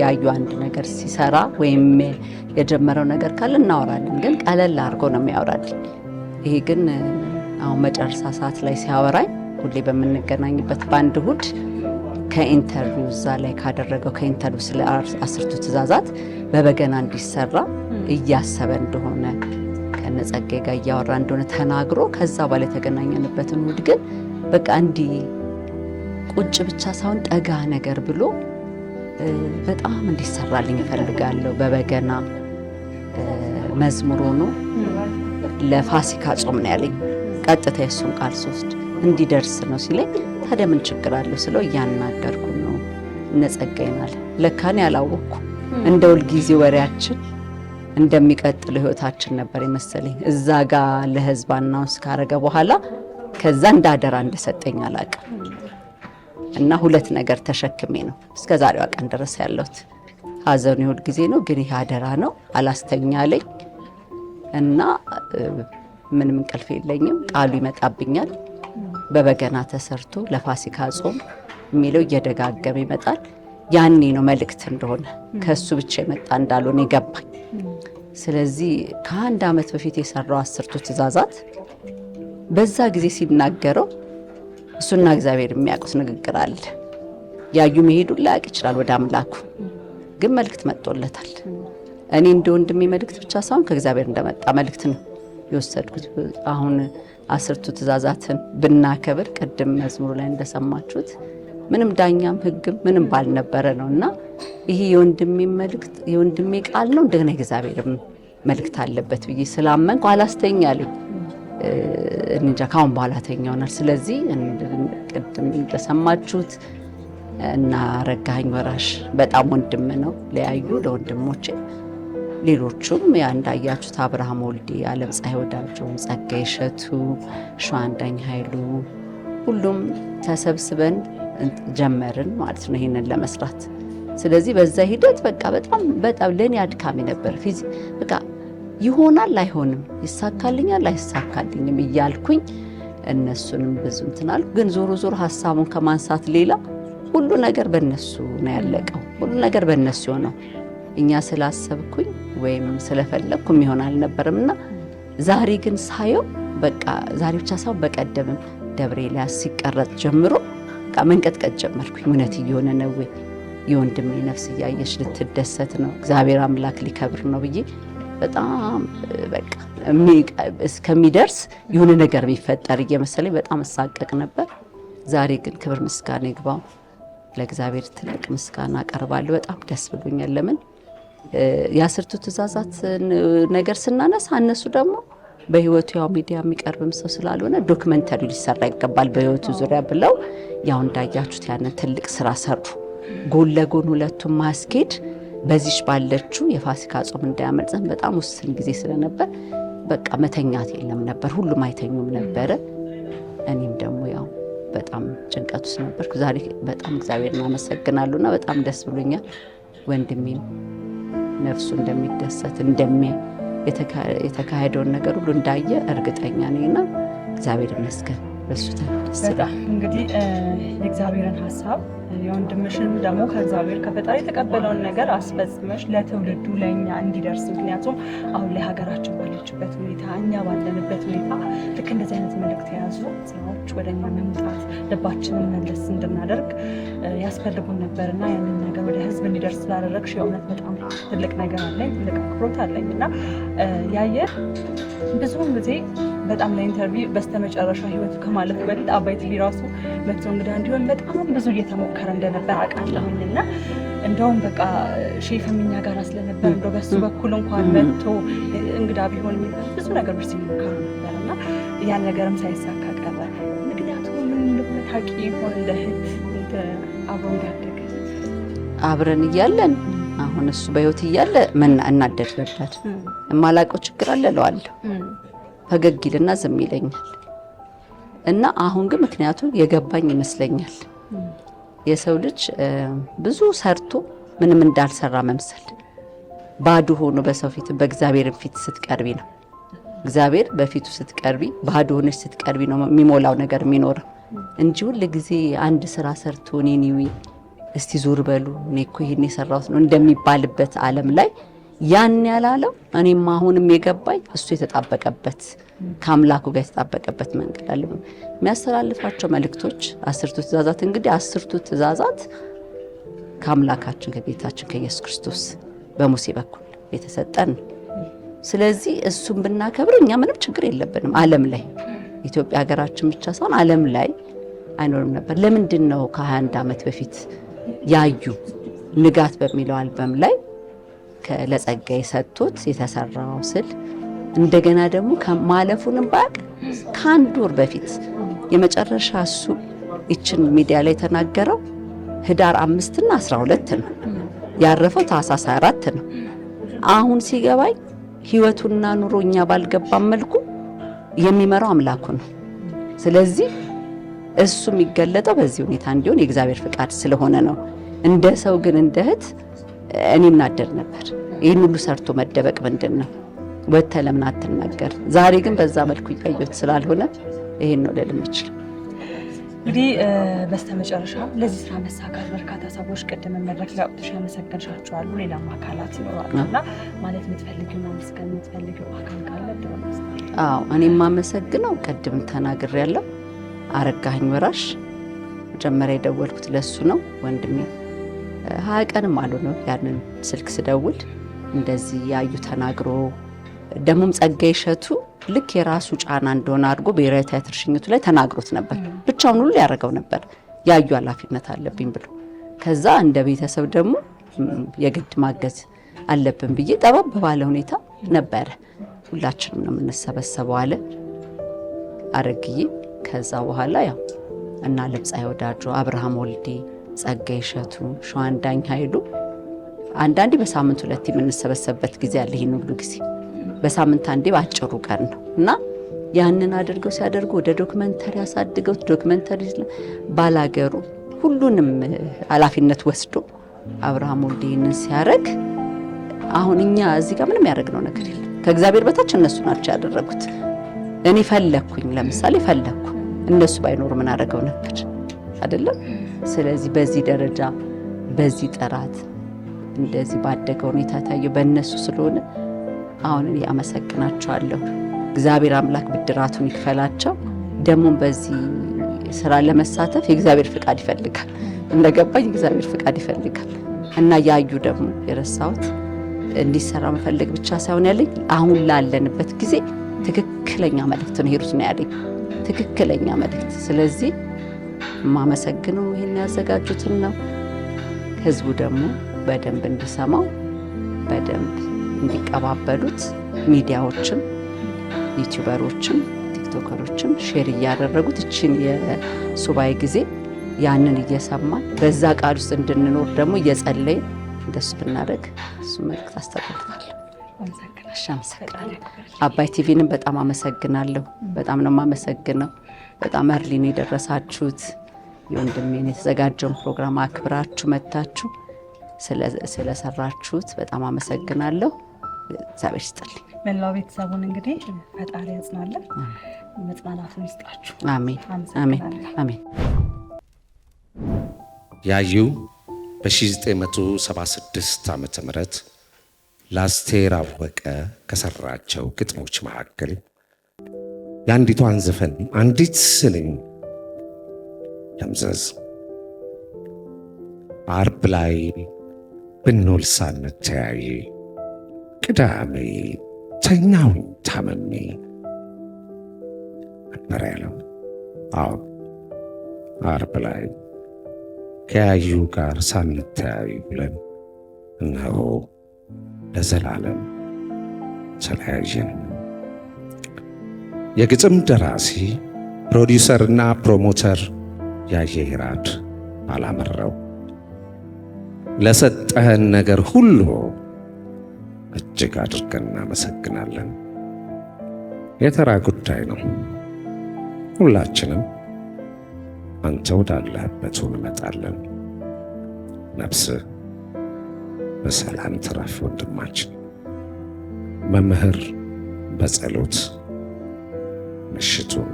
ያዩ አንድ ነገር ሲሰራ ወይም የጀመረው ነገር ካለ እናወራለን፣ ግን ቀለል አድርጎ ነው የሚያወራልኝ። ይሄ ግን አሁን መጨረሻ ሰዓት ላይ ሲያወራኝ ሁሌ በምንገናኝበት በአንድ እሑድ ከኢንተርቪው እዛ ላይ ካደረገው ከኢንተርቪው ስለ 10ቱ ትእዛዛት በበገና እንዲሰራ እያሰበ እንደሆነ ከነጸጋዬ ጋር እያወራ እንደሆነ ተናግሮ ከዛ በኋላ የተገናኘንበትን እሑድ ግን በቃ እንዲህ ቁጭ ብቻ ሳይሆን ጠጋ ነገር ብሎ በጣም እንዲሰራልኝ እፈልጋለሁ። በበገና መዝሙር ሆኖ ለፋሲካ ጾም ነው ያለኝ። ቀጥታ የሱን ቃል ሶስት እንዲደርስ ነው ሲለኝ ታዲያ ምን ችግር አለው ስለው እያናገርኩ ነው እነጸጋይናል። ለካኔ ያላወቅኩ እንደ ሁልጊዜ ወሬያችን እንደሚቀጥል ህይወታችን ነበር የመሰለኝ። እዛ ጋር ለህዝብ አናውንስ ካረገ በኋላ ከዛ እንዳደራ እንደሰጠኝ አላውቅም። እና ሁለት ነገር ተሸክሜ ነው እስከ ዛሬዋ ቀን ድረስ ያለሁት። ሀዘኑ ሁል ጊዜ ነው፣ ግን ይሄ አደራ ነው። አላስተኛለኝ እና ምንም እንቅልፍ የለኝም። ቃሉ ይመጣብኛል። በበገና ተሰርቶ ለፋሲካ ጾም የሚለው እየደጋገመ ይመጣል። ያኔ ነው መልእክት እንደሆነ ከሱ ብቻ የመጣ እንዳልሆነ ይገባኝ። ስለዚህ ከአንድ ዓመት በፊት የሰራው 10ቱ ትእዛዛት በዛ ጊዜ ሲናገረው እሱና እግዚአብሔር የሚያውቁት ንግግር አለ። ያዩ መሄዱን ላያውቅ ይችላል ወደ አምላኩ፣ ግን መልእክት መጥቶለታል። እኔ እንደ ወንድሜ መልእክት ብቻ ሳይሆን ከእግዚአብሔር እንደመጣ መልእክት ነው የወሰድኩት። አሁን 10ቱ ትእዛዛትን ብናከብር ቅድም መዝሙሩ ላይ እንደሰማችሁት ምንም ዳኛም ሕግም ምንም ባልነበረ ነውና ይሄ የወንድሜ መልእክት የወንድሜ ቃል ነው። እንደገና እግዚአብሔርም መልእክት አለበት ብዬ ስላመንኩ አላስተኛልኝ። እንጃ ካሁን በኋላ ተኛውናል። ስለዚህ ቅድም እንደሰማችሁት እና አረጋኸኝ ወራሽ በጣም ወንድም ነው ለያዩ ለወንድሞቼ፣ ሌሎቹም ያ እንዳያችሁት አብርሃም ወልዴ፣ ዓለም ፀሐይ ወዳጆ፣ ጸጋዬ እሸቱ፣ ሸዋንዳኝ ኃይሉ ሁሉም ተሰብስበን ጀመርን ማለት ነው ይሄንን ለመስራት። ስለዚህ በዛ ሂደት በቃ በጣም ለኔ አድካሚ ነበር። በቃ ይሆናል አይሆንም፣ ይሳካልኛል አይሳካልኝም እያልኩኝ እነሱንም ብዙ እንትናል። ግን ዞሮ ሀሳቡን ከማንሳት ሌላ ሁሉ ነገር በእነሱ ነው ያለቀው። ሁሉ ነገር በእነሱ ነው። እኛ ስላሰብኩኝ ወይም ስለፈለግኩ ይሆን አልነበረምና ዛሬ ግን ሳየው በቃ ዛሬ ብቻ ሳይሆን በቀደምም ደብረ ኤልያስ ሲቀረጽ ጀምሮ በቃ መንቀጥቀጥ ጀመርኩኝ። እውነት እየሆነ ነው ወይ? የወንድሜ ነፍስ እያየች ልትደሰት ነው፣ እግዚአብሔር አምላክ ሊከብር ነው ብዬ በጣም በቃ እስከሚደርስ የሆነ ነገር ቢፈጠር እየመሰለኝ በጣም እሳቀቅ ነበር። ዛሬ ግን ክብር ምስጋና ይግባው ለእግዚአብሔር፣ ትልቅ ምስጋና አቀርባለሁ። በጣም ደስ ብሎኛል። ለምን የአስርቱ ትእዛዛት ነገር ስናነሳ እነሱ ደግሞ በህይወቱ ያው ሚዲያ የሚቀርብም ሰው ስላልሆነ ዶክመንተሪ ሊሰራ ይገባል በህይወቱ ዙሪያ ብለው ያው እንዳያችሁት ያንን ትልቅ ስራ ሰሩ። ጎን ለጎን ሁለቱም ማስኬድ በዚች ባለችው የፋሲካ ጾም እንዳያመልጠን በጣም ውስን ጊዜ ስለነበር በቃ መተኛት የለም ነበር፣ ሁሉም አይተኙም ነበረ። እኔም ደግሞ ያው በጣም ጭንቀት ውስጥ ነበርኩ። ዛሬ በጣም እግዚአብሔርን አመሰግናለሁና በጣም ደስ ብሎኛል። ወንድሜም ነፍሱ እንደሚደሰት እንደሚያይ የተካሄደውን ነገር ሁሉ እንዳየ እርግጠኛ ነኝና እግዚአብሔር ይመስገን። በሱ በጣም እንግዲህ የእግዚአብሔርን ሀሳብ የወንድምሽን ደግሞ ከእግዚአብሔር ከፈጣሪ የተቀበለውን ነገር አስፈጽመሽ ለትውልዱ ለእኛ እንዲደርስ፣ ምክንያቱም አሁን ላይ ሀገራችን ባለችበት ሁኔታ እኛ ባለንበት ሁኔታ ልክ እንደዚህ አይነት መልእክት የያዙ ስራዎች ወደ እኛ መምጣት ልባችንን መለስ እንድናደርግ ያስፈልጉን ነበርና ያንን ነገር ወደ ህዝብ እንዲደርስ ስላደረግሽ የእውነት በጣም ትልቅ ነገር አለኝ፣ ትልቅ አክብሮት አለኝ እና ያየ ብዙውን ጊዜ በጣም ለኢንተርቪው በስተመጨረሻ ህይወቱ ከማለፉ በፊት አባይ ቲቪ ራሱ መጥቶ እንግዳ እንዲሆን በጣም ብዙ እየተሞከረ እንደነበር አውቃለሁኝና እንደውም በቃ ሼፍም እኛ ጋር ስለነበር እንደው በሱ በኩል እንኳን መጥቶ እንግዳ ቢሆን የሚባል ብዙ ነገሮች ሲሞከሩ ነበርና ያን ነገርም ሳይሳካ ቀረ። ምክንያቱም ምን እንደሆነ ታውቂ ይሆን? እንደ እህት እንደ አብሮ እንዳደገ አብረን እያለን አሁን እሱ በህይወት እያለ እናደድ ነበር። የማላውቀው ችግር አለ እለዋለሁ፣ ፈገግ ይልና ዝም ይለኛል። እና አሁን ግን ምክንያቱ የገባኝ ይመስለኛል። የሰው ልጅ ብዙ ሰርቶ ምንም እንዳልሰራ መምሰል፣ ባዶ ሆኖ በሰው ፊት በእግዚአብሔር ፊት ስትቀርቢ ነው። እግዚአብሔር በፊቱ ስትቀርቢ ባዶ ሆነሽ ስትቀርቢ ነው የሚሞላው ነገር የሚኖረው እንጂ ሁሉ ጊዜ አንድ ስራ ሰርቶ እኔ እስቲ ዞር በሉ እኔ እኮ ይሄን የሰራሁት ነው እንደሚባልበት ዓለም ላይ ያን ያላለው እኔም አሁንም የገባኝ እሱ የተጣበቀበት ከአምላኩ ጋር የተጣበቀበት መንገድ አለ። የሚያስተላልፋቸው መልእክቶች አስርቱ ትእዛዛት እንግዲህ አስርቱ ትእዛዛት ከአምላካችን ከጌታችን ከኢየሱስ ክርስቶስ በሙሴ በኩል የተሰጠን። ስለዚህ እሱን ብናከብር እኛ ምንም ችግር የለብንም። ዓለም ላይ ኢትዮጵያ ሀገራችን ብቻ ሳይሆን ዓለም ላይ አይኖርም ነበር። ለምንድን ነው ከ21 ዓመት በፊት ያዩ ንጋት በሚለው አልበም ላይ ለጸጋዬ ሰጥቶት የተሰራው ስል እንደገና ደግሞ ከማለፉንም ባቅ ከአንድ ወር በፊት የመጨረሻ እሱ ይችን ሚዲያ ላይ ተናገረው ህዳር 5 እና 12 ነው ያረፈው፣ ታህሳስ 4 ነው። አሁን ሲገባኝ ህይወቱና ኑሮኛ ባልገባም መልኩ የሚመራው አምላኩ ነው። ስለዚህ እሱ የሚገለጠው በዚህ ሁኔታ እንዲሆን የእግዚአብሔር ፍቃድ ስለሆነ ነው። እንደ ሰው ግን እንደ እህት እኔም ናደር ነበር። ይህን ሁሉ ሰርቶ መደበቅ ምንድን ነው? ወጥተህ ለምን አትናገር? ዛሬ ግን በዛ መልኩ እያየሁት ስላልሆነ ይሄን ነው ልል የምችለው። እንግዲህ በስተመጨረሻ ለዚህ ስራ መሳካት በርካታ ሰዎች ቅድም መድረክ ላይ አውጥተሽ ያመሰገንሻቸዋል፣ ሌላም አካላት ይኖራሉና ማለት የምትፈልጊው ማመስገን የምትፈልጊው አካል ካለ ድረስ? አዎ እኔ የማመሰግነው ቅድም ተናግሬያለሁ። አረጋኸኝ ወራሽ መጀመሪያ የደወልኩት ለሱ ነው። ወንድሜ 20 ቀንም አልሆነው ያንን ስልክ ስደውል እንደዚህ ያዩ ተናግሮ ደሞም ጸጋዬ እሸቱ ልክ የራሱ ጫና እንደሆነ አድርጎ ብሔራዊ ቲያትር ሽኝቱ ላይ ተናግሮት ነበር። ብቻውን ሁሉ ያደረገው ነበር ያዩ ኃላፊነት አለብኝ ብሎ። ከዛ እንደ ቤተሰብ ደግሞ የግድ ማገዝ አለብን ብዬ ጠበብ ባለ ሁኔታ ነበረ። ሁላችንም ነው የምንሰበሰበው አለ አረግዬ። ከዛ በኋላ ያው እና ልብጻይ ወዳጆ፣ አብርሃም ወልዴ፣ ጸጋይ እሸቱ፣ ሸዋንዳኝ ኃይሉ አንዳንዴ በሳምንት 2 የምንሰበሰብበት ጊዜ አለ። ይሄን ሁሉ ጊዜ በሳምንት አንዴ ባጭሩ ቀን ነው እና ያንን አድርገው ሲያደርጉ ወደ ዶክመንተሪ ያሳድገው ዶክመንተሪ ባላገሩ ሁሉንም ኃላፊነት ወስዶ አብርሃም ወልዴን ሲያረግ አሁን እኛ እዚህ ጋር ምንም ያደረግነው ነገር የለም። ከእግዚአብሔር በታች እነሱ ናቸው ያደረጉት። እኔ ፈለኩኝ፣ ለምሳሌ ፈለኩ፣ እነሱ ባይኖር ምን አደረገው ነበር አይደለም። ስለዚህ በዚህ ደረጃ በዚህ ጥራት እንደዚህ ባደገ ሁኔታ ታየው በእነሱ ስለሆነ አሁን እኔ አመሰግናቸዋለሁ። እግዚአብሔር አምላክ ብድራቱን ይክፈላቸው። ደግሞ በዚህ ስራ ለመሳተፍ የእግዚአብሔር ፍቃድ ይፈልጋል። እንደገባኝ እግዚአብሔር ፍቃድ ይፈልጋል እና ያዩ ደግሞ የረሳሁት እንዲሰራ መፈለግ ብቻ ሳይሆን ያለኝ አሁን ላለንበት ጊዜ ትክክለኛ መልእክት ነው ሄሩት ነው ያለኝ፣ ትክክለኛ መልእክት። ስለዚህ ማመሰግነው ይሄን ያዘጋጁትን ነው። ህዝቡ ደግሞ በደንብ እንዲሰማው በደንብ እንዲቀባበሉት ሚዲያዎችም ዩቲዩበሮችም ቲክቶከሮችም ሼር እያደረጉት እቺን የሱባኤ ጊዜ ያንን እየሰማን በዛ ቃል ውስጥ እንድንኖር ደግሞ እየጸለይን እንደሱ ብናደርግ እሱ መልእክት አስተላልፋለሁ። አመሰግናለሁ። አባይ ቲቪንም በጣም አመሰግናለሁ። በጣም ነው የማመሰግነው። በጣም እርሊን የደረሳችሁት የወንድሜን የተዘጋጀውን ፕሮግራም አክብራችሁ መታችሁ ስለሰራችሁት በጣም አመሰግናለሁ። እግዚአብሔር ይስጥልኝ። መላው ቤተሰቡን እንግዲህ ፈጣሪ ያጽናለን፣ መጽናናቱን ይስጣችሁ። አሜን አሜን አሜን። ያዩ በ1976 ዓመተ ምህረት ለአስቴር አወቀ ከሰራቸው ግጥሞች መካከል የአንዲቷን ዘፈን አንዲት ስንኝ ለምዘዝ አርብ ላይ ብንውል ሳንተያይ ቅዳሜ ተኛሁኝ ታመሜ ነበር ያለው። አዎ አርብ ላይ ከያዩ ጋር ሳንተያይ ብለን እነሆ ለዘላለም ተለያየን። የግጥም ደራሲ ፕሮዲውሰርና ፕሮሞተር ያየ ይራድ አላመረው ለሰጠህን ነገር ሁሉ እጅግ አድርገን እናመሰግናለን። የተራ ጉዳይ ነው። ሁላችንም አንተ ወዳለህበት እንመጣለን። ነፍስ በሰላም ትረፍ ወንድማችን። መምህር በጸሎት ምሽቱን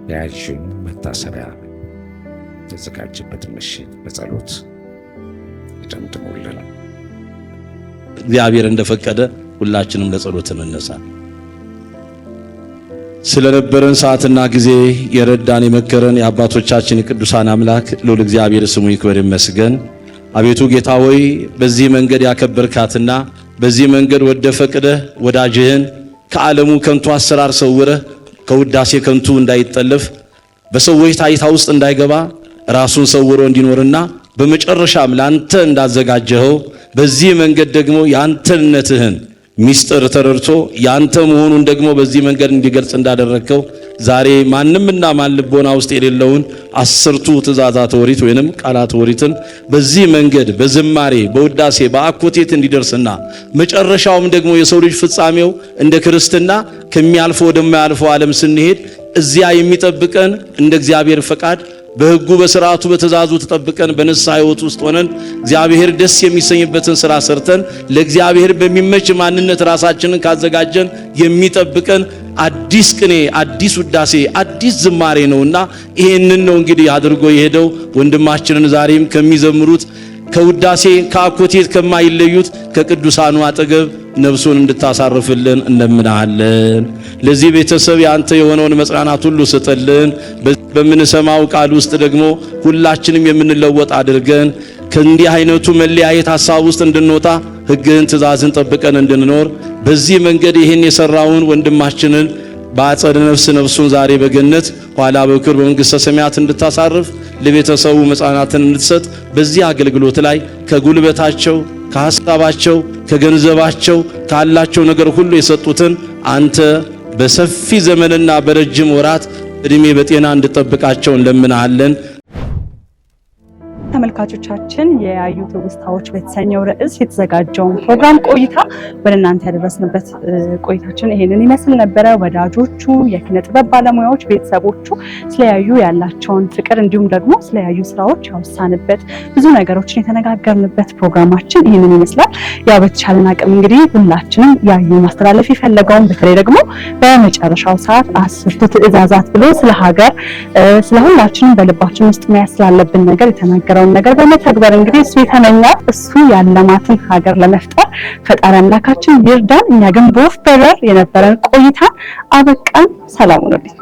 የያዩን መታሰቢያ የተዘጋጀበት ምሽት በጸሎት ይደምድሙልን። እግዚአብሔር እንደፈቀደ ሁላችንም ለጸሎት እንነሳ። ስለነበረን ሰዓትና ጊዜ የረዳን የመከረን የአባቶቻችን የቅዱሳን አምላክ ልዑል እግዚአብሔር ስሙ ይክበር ይመስገን። አቤቱ ጌታ ሆይ በዚህ መንገድ ያከበርካትና በዚህ መንገድ ወደ ፈቅደህ ወዳጅህን ከዓለሙ ከንቱ አሰራር ሰውረህ ከውዳሴ ከንቱ እንዳይጠለፍ በሰዎች ታይታ ውስጥ እንዳይገባ ራሱን ሰውሮ እንዲኖርና በመጨረሻም ላንተ እንዳዘጋጀኸው በዚህ መንገድ ደግሞ ያንተነትህን ሚስጥር ተረድቶ ያንተ መሆኑን ደግሞ በዚህ መንገድ እንዲገልጽ እንዳደረግከው ዛሬ ማንምና ማን ልቦና ውስጥ የሌለውን 10ቱ ትእዛዛት ኦሪት ወይንም ቃላት ኦሪትን በዚህ መንገድ በዝማሬ በውዳሴ በአኮቴት እንዲደርስና መጨረሻውም ደግሞ የሰው ልጅ ፍጻሜው እንደ ክርስትና ከሚያልፈው ወደማያልፈው ዓለም ስንሄድ እዚያ የሚጠብቀን እንደ እግዚአብሔር ፈቃድ በሕጉ በሥርዓቱ በትእዛዙ ተጠብቀን በንስሐ ሕይወት ውስጥ ሆነን እግዚአብሔር ደስ የሚሰኝበትን ሥራ ሰርተን ለእግዚአብሔር በሚመች ማንነት ራሳችንን ካዘጋጀን የሚጠብቀን አዲስ ቅኔ፣ አዲስ ውዳሴ፣ አዲስ ዝማሬ ነውና ይሄንን ነው እንግዲህ አድርጎ የሄደው ወንድማችንን ዛሬም ከሚዘምሩት ከውዳሴ ከአኮቴት ከማይለዩት ከቅዱሳኑ አጠገብ ነፍሱን እንድታሳርፍልን እንለምናለን። ለዚህ ቤተሰብ ያንተ የሆነውን መጽናናት ሁሉ ስጥልን። በምንሰማው ቃል ውስጥ ደግሞ ሁላችንም የምንለወጥ አድርገን ከእንዲህ አይነቱ መለያየት ሐሳብ ውስጥ እንድንወጣ ሕግህን ትእዛዝን ጠብቀን እንድንኖር በዚህ መንገድ ይህን የሰራውን ወንድማችንን በአጸደ ነፍስ ነፍሱን ዛሬ በገነት ኋላ በክብር በመንግሥተ ሰማያት እንድታሳርፍ ለቤተሰቡ መጽናናትን እንድትሰጥ በዚህ አገልግሎት ላይ ከጉልበታቸው ከሐሳባቸው ከገንዘባቸው ካላቸው ነገር ሁሉ የሰጡትን አንተ በሰፊ ዘመንና በረጅም ወራት እድሜ በጤና እንድጠብቃቸው እንለምናለን። ተመልካቾቻችን የያዩ ትውስታዎች በተሰኘው ርዕስ የተዘጋጀውን ፕሮግራም ቆይታ ወደ እናንተ ያደረስንበት ቆይታችን ይሄንን ይመስል ነበረ። ወዳጆቹ፣ የኪነ ጥበብ ባለሙያዎች፣ ቤተሰቦቹ ስለያዩ ያላቸውን ፍቅር እንዲሁም ደግሞ ስለያዩ ስራዎች ያወሳንበት ብዙ ነገሮችን የተነጋገርንበት ፕሮግራማችን ይሄንን ይመስላል። ያው በተቻለን አቅም እንግዲህ ሁላችንም ያዩ ማስተላለፍ የፈለገውን በተለይ ደግሞ በመጨረሻው ሰዓት 10ቱ ትእዛዛት ብሎ ስለ ሀገር ስለ ሁላችንም በልባችን ውስጥ መያዝ ስላለብን ነገር የተናገረውን ነገር በመተግበር እንግዲህ እሱ የተመኛት እሱ ያለማትን ሀገር ለመፍጠር ፈጣሪ አምላካችን ይርዳን። እኛ ግን በወፍ በረር የነበረን ቆይታ አበቃን። ሰላም ሁኑልኝ።